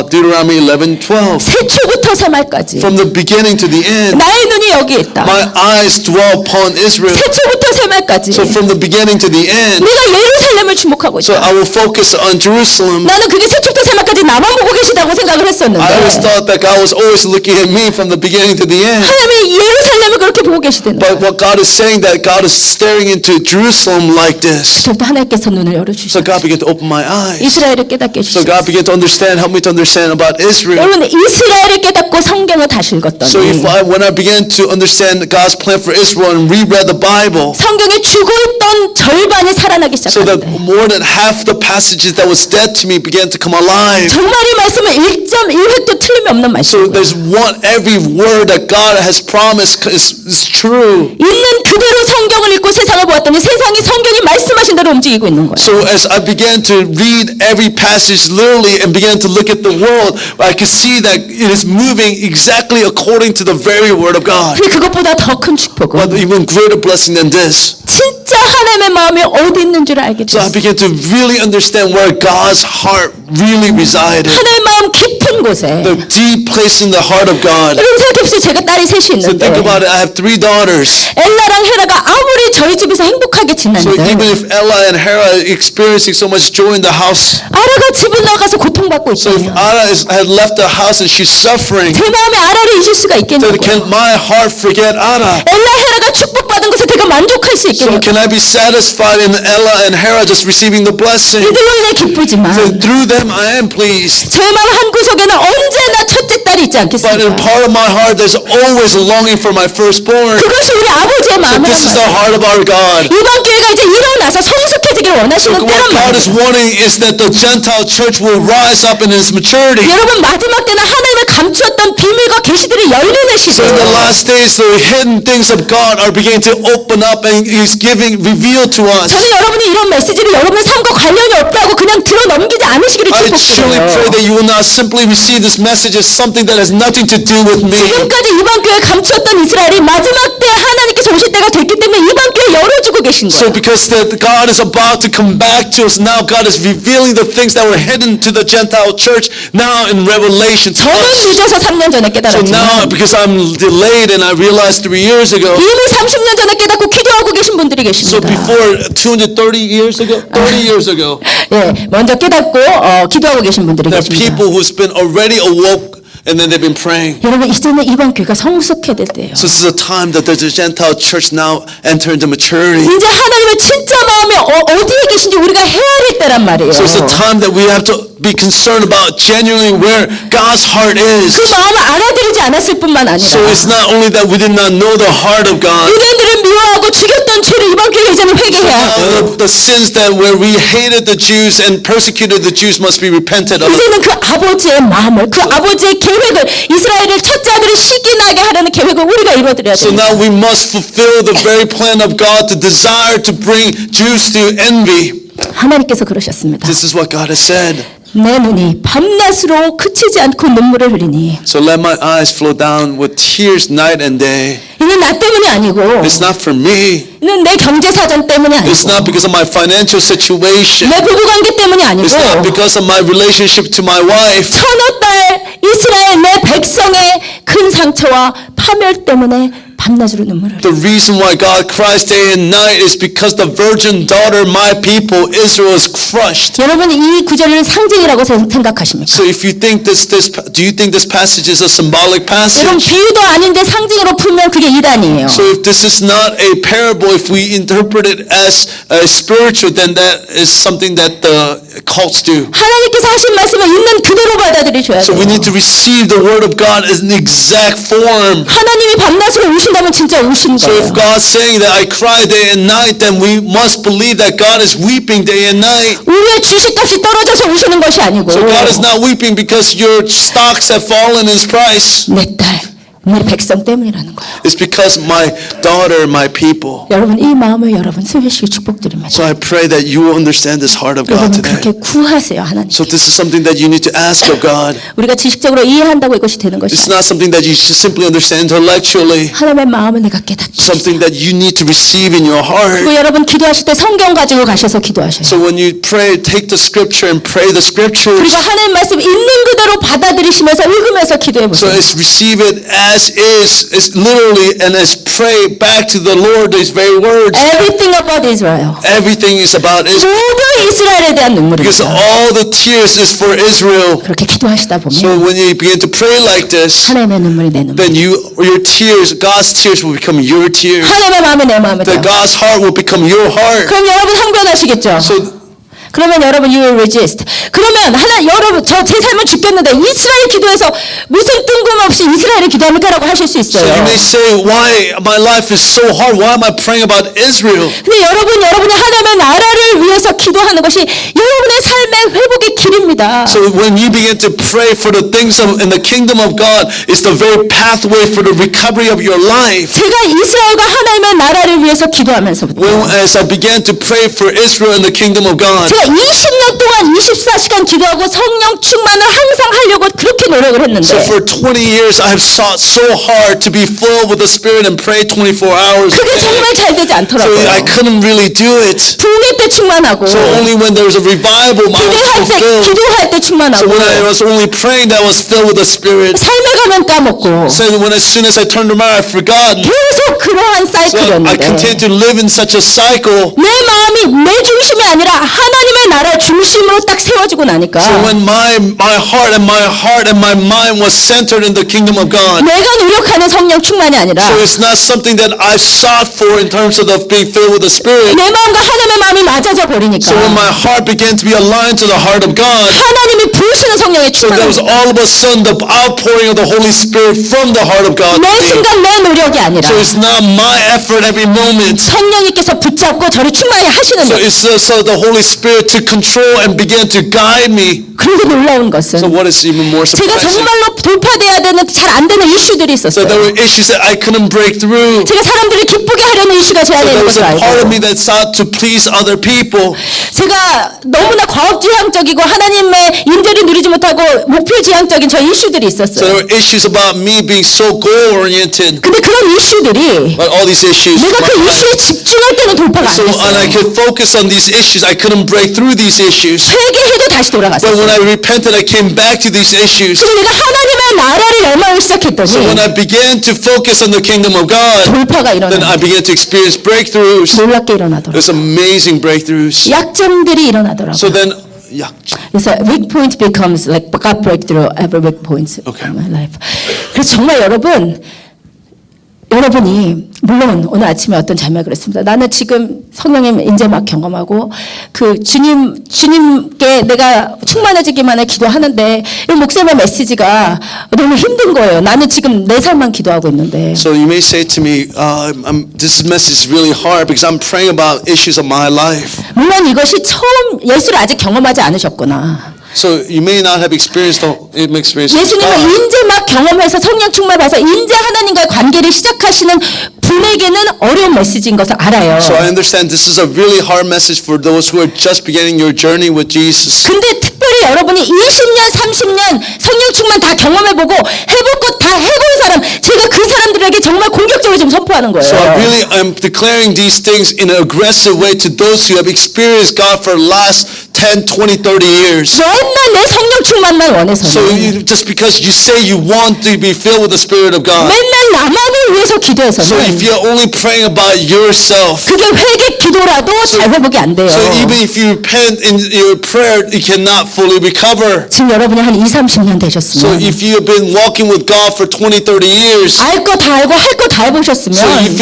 Speaker 2: Deuteronomy 11, 12.
Speaker 1: 새초부터 새말까지
Speaker 2: From the beginning to the end,
Speaker 1: 나의 눈이 여기 있다.
Speaker 2: my eyes dwell upon Israel.
Speaker 1: 새초부터 새말까지
Speaker 2: So from the beginning to the end,
Speaker 1: 내가 예루살렘을 주목하고
Speaker 2: so
Speaker 1: 있다.
Speaker 2: I will focus on Jerusalem.
Speaker 1: 나는 그게 새쪽부터 새말까지 나만 보고 계시다고 생각을
Speaker 2: I always
Speaker 1: 했었는데
Speaker 2: thought that God was always looking at me from the beginning to the end.
Speaker 1: 하나님이 예루살렘을 그렇게 보고 계시다는
Speaker 2: But
Speaker 1: 거예요.
Speaker 2: what God is saying, that God is staring into Jerusalem like this.
Speaker 1: 그때 하나님께서 눈을
Speaker 2: So
Speaker 1: 열어주시고
Speaker 2: God began to open my eyes.
Speaker 1: 이스라엘을 깨닫게
Speaker 2: So
Speaker 1: 해주시고
Speaker 2: God began to understand, help me to understand about Israel.
Speaker 1: 여러분 이스라엘을 깨닫고 성경을 다시
Speaker 2: So
Speaker 1: 읽었더니
Speaker 2: when I began to understand God's plan for Israel and reread the Bible,
Speaker 1: 성경에 죽어있던 절반이 살아나기
Speaker 2: so that
Speaker 1: 시작하는데
Speaker 2: more than half the passages that was dead to me began to come alive.
Speaker 1: 정말 이 말씀은 1.1획도 틀림이 없는
Speaker 2: So
Speaker 1: 말씀이에요.
Speaker 2: there's every word that God has promised is true.
Speaker 1: 있는 그대로 성경을 읽고 세상을 보았더니 세상이 성경이 말씀하신 대로 움직이고 있는 거예요.
Speaker 2: So as I began to read every passage literally and began to look at the world, I could see that it is moving exactly according to the very word of God.
Speaker 1: 근데 그것보다 더 큰 축복은
Speaker 2: But even greater blessing than this.
Speaker 1: 진짜 하나님의 마음이 어디 있는 줄 알게
Speaker 2: So I
Speaker 1: 됐어요.
Speaker 2: began to really understand where God's heart really resided.
Speaker 1: 하나님의 마음 깊은 곳에
Speaker 2: The deep place in the heart of God.
Speaker 1: 여러분 생각해보세요. 제가 딸이 셋이
Speaker 2: So
Speaker 1: 있는데
Speaker 2: think about it. I have 3 daughters.
Speaker 1: 엘라랑 헤라가 아무리 저희 집에서 행복하게
Speaker 2: So even
Speaker 1: 지냈는데
Speaker 2: if Ella and Hera are experiencing so much joy in the house,
Speaker 1: 아라가 집을 나가서 고통받고
Speaker 2: so if
Speaker 1: 있다면
Speaker 2: Anna had left the house and she's suffering,
Speaker 1: 제 마음에 아라를 잊을 수가
Speaker 2: so
Speaker 1: 있겠냐고요.
Speaker 2: can my heart forget Anna?
Speaker 1: 엘라 헤라가 축복받은 것에 내가 만족할 수
Speaker 2: So
Speaker 1: 있겠냐고요.
Speaker 2: can I be satisfied in Ella and Hera just receiving the blessing?
Speaker 1: 이들로 인해 기쁘지만
Speaker 2: So through them I am pleased.
Speaker 1: 제 마음 한 구석에는 언제나 첫째 딸이 있지
Speaker 2: But in
Speaker 1: 않겠습니까?
Speaker 2: part of my heart, there's always a longing for my firstborn.
Speaker 1: 그것이 우리 아버지의
Speaker 2: So
Speaker 1: 마음이란
Speaker 2: this is the
Speaker 1: 말이에요.
Speaker 2: heart of our God.
Speaker 1: 이번 교회가 이제 일어나서 성숙해지길
Speaker 2: So
Speaker 1: 원하시는
Speaker 2: what
Speaker 1: 때란
Speaker 2: God is
Speaker 1: 말이에요.
Speaker 2: wanting is that the Gentile church will rise up in its maturity.
Speaker 1: 여러분 마지막 때는 하나님을 감추었던 비밀과 계시들이 열리는
Speaker 2: So in the
Speaker 1: 시대예요.
Speaker 2: last days, the hidden things of God are beginning to open up and He's giving revealed to us.
Speaker 1: 저는 여러분이 이런 메시지를 여러분의 삶과 관련이 없다고 그냥 들어 넘기지 않으시기를
Speaker 2: I truly pray
Speaker 1: 축복드려요.
Speaker 2: that you will not simply receive this message as something that has nothing to do with me.
Speaker 1: 지금까지 이번 교회 감추었던 이스라엘이 마지막 때 하나님께서 오실 때가 됐기 때문에 이번 교회 열어주고 계신
Speaker 2: So
Speaker 1: 거예요.
Speaker 2: because God is about to come back to us now, God is revealing the things that were hidden to the Gentile church now in Revelation to
Speaker 1: 저는
Speaker 2: us.
Speaker 1: 늦어서 3년 전에
Speaker 2: So now,
Speaker 1: 깨달았지만
Speaker 2: because I'm delayed and I realized 3 years ago,
Speaker 1: 이미 30년 전에 깨닫고 기도하고 계신 분들이
Speaker 2: so
Speaker 1: 계십니다.
Speaker 2: before 230 years ago, 30 years ago,
Speaker 1: 예, 먼저 깨닫고 기도하고 계신 분들이
Speaker 2: there are
Speaker 1: 계십니다.
Speaker 2: people who's been already awoke and then they've been praying.
Speaker 1: 여러분 이제는 이번 교회가 성숙해야 될 때예요.
Speaker 2: So this is a time that the Gentile church now enter into maturity.
Speaker 1: 이제 하나님의 진짜 마음이 어디에 계신지 우리가 헤아릴 때란 말이에요.
Speaker 2: So it's a time that we have to be concerned about genuinely where God's heart is.
Speaker 1: 그 마음을 알아들이지 않았을 뿐만 아니라
Speaker 2: So it's not only that we did not know the heart of God,
Speaker 1: 유대인들을 미워하고 죽였던 죄를 이번 교회가 이제는 회개해야 하고
Speaker 2: the sins that where we hated the Jews and persecuted the Jews must be repented of.
Speaker 1: 이제는 그 아버지의 마음을 그 아버지의 계획을 이스라엘을 첫째 아들을 시기 나게 하려는 계획을 우리가 이루어드려야
Speaker 2: So
Speaker 1: 됩니다.
Speaker 2: now we must fulfill the very plan of God to desire to bring Jews to envy.
Speaker 1: 하나님께서 그러셨습니다.
Speaker 2: This is what God has said.
Speaker 1: 내 눈이 밤낮으로 그치지 않고 눈물을 흘리니
Speaker 2: So let my eyes flow down with tears night and day.
Speaker 1: 이는 나 때문이 아니고
Speaker 2: It's not for me.
Speaker 1: 이는 내 경제 사정 때문이
Speaker 2: It's
Speaker 1: 아니고
Speaker 2: not because of my financial situation.
Speaker 1: 내 부부관계 때문이 아니고
Speaker 2: It's not because of my relationship to my wife.
Speaker 1: 천여 달 이스라엘 내 백성의 큰 상처와 파멸 때문에 밤낮으로 눈물을 흘려.
Speaker 2: The reason why God cries day and night is because the virgin daughter, my people, Israel, is crushed.
Speaker 1: 여러분 이 구절을 상징이라고 생각하십니까?
Speaker 2: So if you think do you think this passage is a symbolic
Speaker 1: 여러분
Speaker 2: passage?
Speaker 1: 비유도 아닌데 상징으로 풀면 그게 이단이에요.
Speaker 2: So if this is not a parable, if we interpret it as spiritual, then that is something that the cults do.
Speaker 1: 하나님께서 하신 말씀을 있는 그대로 받아들이셔야
Speaker 2: So
Speaker 1: 돼요.
Speaker 2: we need to receive the word of God as an exact form.
Speaker 1: 하나님이 밤낮으로 우신다면 진짜 우신
Speaker 2: So if
Speaker 1: 거예요.
Speaker 2: God's saying that I cry day and night, then we must believe that God is weeping day and night.
Speaker 1: 우리의 주식값이 떨어져서 우시는 것이 아니고
Speaker 2: So God is not weeping because your stocks have fallen in price.
Speaker 1: 내 딸, 내 백성 때문이라는 거예요.
Speaker 2: It's because my daughter, my people.
Speaker 1: 여러분 이 마음을 여러분 소유하시기 축복드립니다.
Speaker 2: So I pray that you will understand this heart of God
Speaker 1: 여러분
Speaker 2: today.
Speaker 1: 그렇게 구하세요 하나님.
Speaker 2: So this is something that you need to ask of God.
Speaker 1: 우리가 지식적으로 이해한다고 이것이 되는 것이
Speaker 2: It's not something that you should simply understand intellectually.
Speaker 1: 하나님의 마음을 내가 깨닫게.
Speaker 2: Something that you need to receive in your heart.
Speaker 1: 그리고 여러분 기도하실 때 성경 가지고 가셔서 기도하셔요.
Speaker 2: So when you pray, take the scripture and pray the scriptures.
Speaker 1: 그리고 하나님 말씀 있는 그대로 받아들이시면서 읽으면서 기도해
Speaker 2: So
Speaker 1: 보세요.
Speaker 2: it's receive it as confess is literally and is pray back to the Lord these very words.
Speaker 1: Everything about Israel.
Speaker 2: Everything is about Israel.
Speaker 1: 모두 이스라엘에 대한
Speaker 2: Because
Speaker 1: 눈물입니다.
Speaker 2: all the tears is for Israel.
Speaker 1: 그렇게 기도하시다
Speaker 2: So
Speaker 1: 보면
Speaker 2: when you begin to pray like this,
Speaker 1: 하나님의 눈물이 내 눈물.
Speaker 2: then your tears, God's tears will become your tears.
Speaker 1: 하나님의 마음이 내 마음이
Speaker 2: That
Speaker 1: 돼요.
Speaker 2: God's heart will become your heart.
Speaker 1: 그럼 여러분 항변하시겠죠?
Speaker 2: So
Speaker 1: 그러면 여러분 you will resist. 그러면 여러분 제 삶은 죽겠는데 이스라엘 기도해서 무슨 뜬금없이 이스라엘을 기도합니까라고 하실 수
Speaker 2: So you
Speaker 1: 있어요.
Speaker 2: may say, why my life is so hard? Why am I praying about Israel?
Speaker 1: 근데 여러분이 하나님의 나라를 위해서 기도하는 것이 여러분의 삶의 회복의 길입니다.
Speaker 2: So when you begin to pray for the things in the kingdom of God, it's the very pathway for the recovery of your life.
Speaker 1: 제가 이스라엘과 하나님의 나라를 위해서 기도하면서부터
Speaker 2: As I began to pray for Israel and the kingdom of God,
Speaker 1: 제가 20년 동안 24시간 기도하고 성령 충만을 항상 하려고 그렇게 노력을 했는데
Speaker 2: so for 20 years I have sought so hard to be filled with the Spirit and pray 24 hours a
Speaker 1: 그게
Speaker 2: day.
Speaker 1: 정말 잘 되지
Speaker 2: So
Speaker 1: 않더라고요.
Speaker 2: I couldn't really do it.
Speaker 1: 붕괴 때 충만하고
Speaker 2: So only when there was a revival, I was fulfilled.
Speaker 1: 기도할 때
Speaker 2: So
Speaker 1: 충만하고
Speaker 2: when I was only praying, that was filled with the Spirit.
Speaker 1: 삶에 가면 까먹고
Speaker 2: So as soon as I turned around, I forgot.
Speaker 1: 계속 그러한
Speaker 2: So I
Speaker 1: 사이클이었는데
Speaker 2: continued to live in such a cycle.
Speaker 1: 내 마음이 내 중심이 아니라 하나님의 나라 중심으로 딱 세워지고 나니까
Speaker 2: So when my heart and my mind was centered in the kingdom of God.
Speaker 1: 내가 노력하는 성령 충만이 아니라
Speaker 2: So it's not something that I sought for in terms of being filled with the Spirit.
Speaker 1: 내 마음과 하나님의 마음이 맞아져 버리니까
Speaker 2: So when my heart began to be aligned to the heart of God,
Speaker 1: 하나님이 부으시는 성령의
Speaker 2: so there was
Speaker 1: 충만이
Speaker 2: all of a sudden the outpouring of the Holy Spirit from the heart of God.
Speaker 1: 내 순간 내 노력이 아니라
Speaker 2: So it's not my effort every moment.
Speaker 1: 성령님께서 붙잡고 저를 충만히 하시는
Speaker 2: So
Speaker 1: 것.
Speaker 2: it's so the Holy Spirit to control and begin to guide me.
Speaker 1: 그리고 놀라운 것은
Speaker 2: So what is even more
Speaker 1: 제가
Speaker 2: surprising?
Speaker 1: 정말로 돌파돼야 되는 잘 안 되는 이슈들이
Speaker 2: So
Speaker 1: 있었어요.
Speaker 2: there were issues that I couldn't break through.
Speaker 1: 제가 사람들을 기쁘게 하려는 이슈가 제
Speaker 2: So
Speaker 1: 안에
Speaker 2: there
Speaker 1: 있는
Speaker 2: was
Speaker 1: 것을
Speaker 2: a part of
Speaker 1: 알고
Speaker 2: me that sought to please other people.
Speaker 1: 제가 너무나 과업지향적이고 하나님의 임재를 누리지 못하고 목표지향적인 저 이슈들이
Speaker 2: So
Speaker 1: 있었어요.
Speaker 2: there were issues about me being so goal-oriented.
Speaker 1: 근데 그런 이슈들이
Speaker 2: But all these issues.
Speaker 1: 내가 그 이슈에 집중할 때는 돌파가 안
Speaker 2: So and I
Speaker 1: 됐어요.
Speaker 2: could focus on these issues. I couldn't break through these issues.
Speaker 1: 회개해도 다시
Speaker 2: But when
Speaker 1: 돌아갔어요.
Speaker 2: I repented, I came back to these issues.
Speaker 1: 그래서 내가 하나님의 나라를 열망을 시작했더니
Speaker 2: So when I began to focus on the kingdom of God,
Speaker 1: 돌파가
Speaker 2: then I
Speaker 1: 일어나요.
Speaker 2: began to experience breakthroughs.
Speaker 1: 놀랍게 일어나더라고요.
Speaker 2: There's amazing breakthroughs.
Speaker 1: 약점들이
Speaker 2: So
Speaker 1: 일어나더라고요.
Speaker 2: then, yeah.
Speaker 1: 그래서 weak point becomes like God breakthrough every weak point
Speaker 2: Okay.
Speaker 1: in my life. 그래서 정말 여러분이 물론 오늘 아침에 어떤 자매가 그랬습니다. 나는 지금 성령님 인제 막 경험하고 그 주님께 내가 충만해지기만 해 기도하는데 이 목사님의 메시지가 너무 힘든 거예요. 나는 지금 내 삶만 기도하고 있는데.
Speaker 2: So you may say to me, this message is really hard because I'm praying about issues of my life.
Speaker 1: 물론 이것이 처음 예수를 아직 경험하지 않으셨구나.
Speaker 2: So you may not have experienced
Speaker 1: 예수님은
Speaker 2: God.
Speaker 1: 인제 막 경험해서 성령 충만을 받아서 인제 하나님과의 관계를 시작하시는 분에게는 어려운 메시지인 것을 알아요.
Speaker 2: So I understand this is a really hard message for those who are just beginning your journey with Jesus.
Speaker 1: 근데 특별히 여러분이 20년, 30년 성령 충만 다 경험해보고 해볼 것 다 해본 사람, 제가 그 사람들에게 정말 공격적으로 지금 선포하는 거예요.
Speaker 2: So I'm declaring these things in an aggressive way to those who have experienced God for the last 10, 20, 30 years.
Speaker 1: 맨날 내 성령 충만만
Speaker 2: So
Speaker 1: 원해서는
Speaker 2: just because you say you want to be filled with the Spirit of God,
Speaker 1: 맨날 나만을 위해서
Speaker 2: so
Speaker 1: 기도해서는
Speaker 2: if you're only praying about yourself,
Speaker 1: 그게 회개 기도라도 잘 회복이 안 돼요.
Speaker 2: so even if you repent in your prayer, you cannot fully recover.
Speaker 1: 지금 여러분이 한 2, 30년
Speaker 2: So
Speaker 1: 되셨으면
Speaker 2: if you have been walking with God for 20, 30 years,
Speaker 1: 알 거 다 알고 할 거 다
Speaker 2: so
Speaker 1: 해보셨으면
Speaker 2: if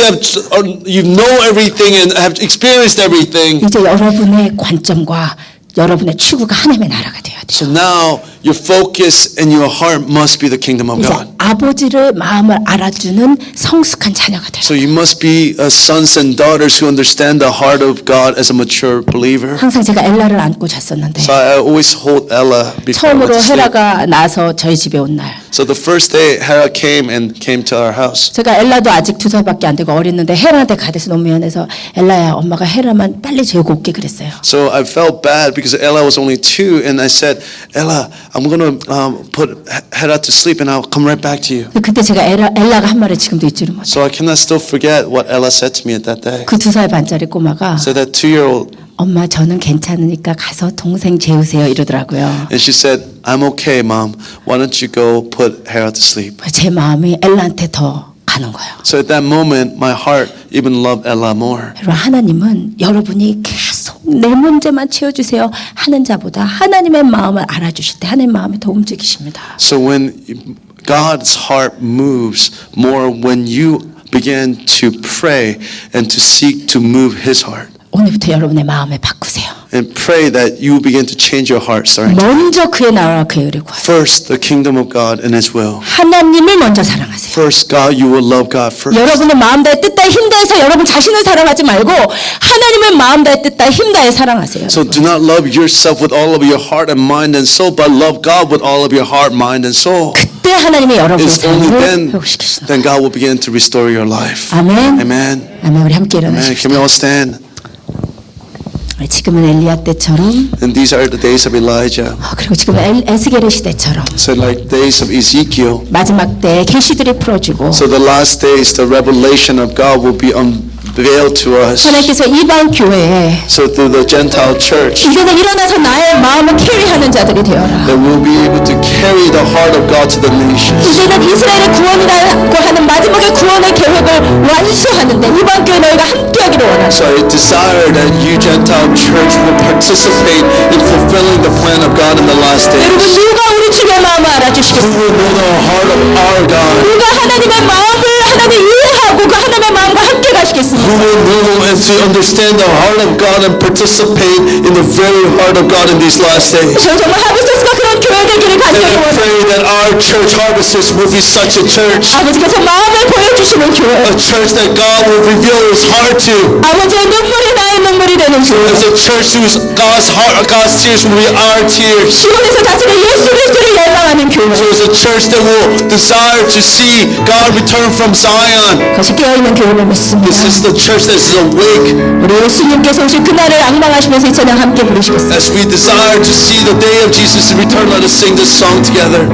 Speaker 2: you know everything and have experienced everything,
Speaker 1: 이제 여러분의 관점과 여러분의 추구가 하나님의 나라가 돼야 돼요.
Speaker 2: so now your focus and your heart must be the kingdom of
Speaker 1: 이제
Speaker 2: God.
Speaker 1: 아버지를 마음을 알아주는 성숙한 자녀가 돼요.
Speaker 2: So you must be sons and daughters who understand the heart of God as a mature believer.
Speaker 1: 항상 제가 엘라를 안고 잤었는데
Speaker 2: So I always hold Ella before I went
Speaker 1: 처음으로
Speaker 2: to sleep.
Speaker 1: 헤라가 나서 저희 집에 온 날
Speaker 2: So the first day Hera came to our house.
Speaker 1: 제가 엘라도 아직 2살밖에 안 되고 어렸는데 헤라한테 가대서 너무 미안해서 엘라야 엄마가 헤라만 빨리 재우고 올게 그랬어요.
Speaker 2: So I felt bad because Ella was only 2, and I said, Ella, I'm going to put Hera to sleep, and I'll come right back to you.
Speaker 1: 그때 제가 엘라가 한 말을 지금도 잊지를 못해요.
Speaker 2: So I cannot still forget what Ella said to me at that day.
Speaker 1: 그 2살 반짜리 꼬마가
Speaker 2: So that 2-year-old
Speaker 1: 엄마 저는 괜찮으니까 가서 동생 재우세요 이러더라고요.
Speaker 2: And she said, I'm okay, Mom. Why don't you go put Hera to sleep?
Speaker 1: 제 마음이 엘라한테 더 가는 거예요.
Speaker 2: So at that moment, my heart even loved Ella more.
Speaker 1: 여러분 하나님은 여러분이 계속 내 문제만 채워주세요 하는 자보다 하나님의 마음을 알아주실 때 하나님의 마음이 더 움직이십니다.
Speaker 2: So when God's heart moves more when you begin to pray and to seek to move His heart.
Speaker 1: 오늘부터 여러분의 마음을 바꾸세요.
Speaker 2: And pray that you begin to change your heart.
Speaker 1: 먼저 그의 나라와 그의 의를 구하세요.
Speaker 2: First, the kingdom of God and His will.
Speaker 1: 하나님을 먼저 사랑하세요.
Speaker 2: First, God, you will love God first.
Speaker 1: 여러분의 마음 다해 뜻 다해 힘 다해서 여러분 자신을 사랑하지 말고 하나님의 마음 다해 뜻 다해 힘 다해 사랑하세요.
Speaker 2: So do not love yourself with all of your heart and mind and soul, but love God with all of your heart, mind and soul.
Speaker 1: 그때 하나님의 여러분의
Speaker 2: It's only
Speaker 1: 삶을 회복시키시는
Speaker 2: then God will begin to restore your life.
Speaker 1: 아멘.
Speaker 2: Amen.
Speaker 1: 아멘. 우리 함께
Speaker 2: Amen.
Speaker 1: 일어나십시다.
Speaker 2: Can we all stand?
Speaker 1: 지금은 엘리야 때처럼
Speaker 2: And these are the days of Elijah.
Speaker 1: 그리고 지금 에스겔의 시대처럼
Speaker 2: So like days of Ezekiel.
Speaker 1: 마지막 때 계시들이 풀어지고
Speaker 2: So the last days, the revelation of God will be unveiled to us.
Speaker 1: 하나님께서 이방 교회에
Speaker 2: So through the Gentile church,
Speaker 1: 이제는 일어나서 나의 마음을 캐리하는 자들이 되어라.
Speaker 2: that we'll be able to carry the heart of God to the nations.
Speaker 1: 이제는 이스라엘의 구원이라고 하는 마지막의 구원의 계획을 완수하는데 이방 교회 너희가 함께하기를 원하라.
Speaker 2: So I desire that you Gentile church will participate in fulfilling the plan of God in the last
Speaker 1: 여러분
Speaker 2: days.
Speaker 1: 누가 우리 주의 마음을
Speaker 2: Who
Speaker 1: 알아주시겠습니까?
Speaker 2: will know the heart of our God?
Speaker 1: 누가 하나님의 마음을 하나님 이해하고 그 하나님의 마음과 함께 가시겠습니까?
Speaker 2: Who will know and to understand the heart of God and participate in the very heart of God in these last days?
Speaker 1: 저는 정말 하비스가 그런 교회 되기를
Speaker 2: And
Speaker 1: 간절히
Speaker 2: I
Speaker 1: 원합니다.
Speaker 2: pray that our church harvests will be such a church.
Speaker 1: 아버지께서 마음을 보여주시는 교회,
Speaker 2: A church that God will reveal His heart to.
Speaker 1: 아버지의 눈물이 나의 눈물이 되는 교회,
Speaker 2: It's a church whose God's tears will be our tears.
Speaker 1: 시온에서 다시는 예수 그리스도를 열망하는 교회,
Speaker 2: So it's a church that will desire to see God return from Zion.
Speaker 1: 그것이 깨어있는 교회를 믿습니다.
Speaker 2: This is the church that is awake
Speaker 1: 우리 예수님께서 오실 그날을 앙망하시면서 이 찬양 함께 부르시겠습니다.
Speaker 2: as we desire to see the day of Jesus' return. Let us sing this song together.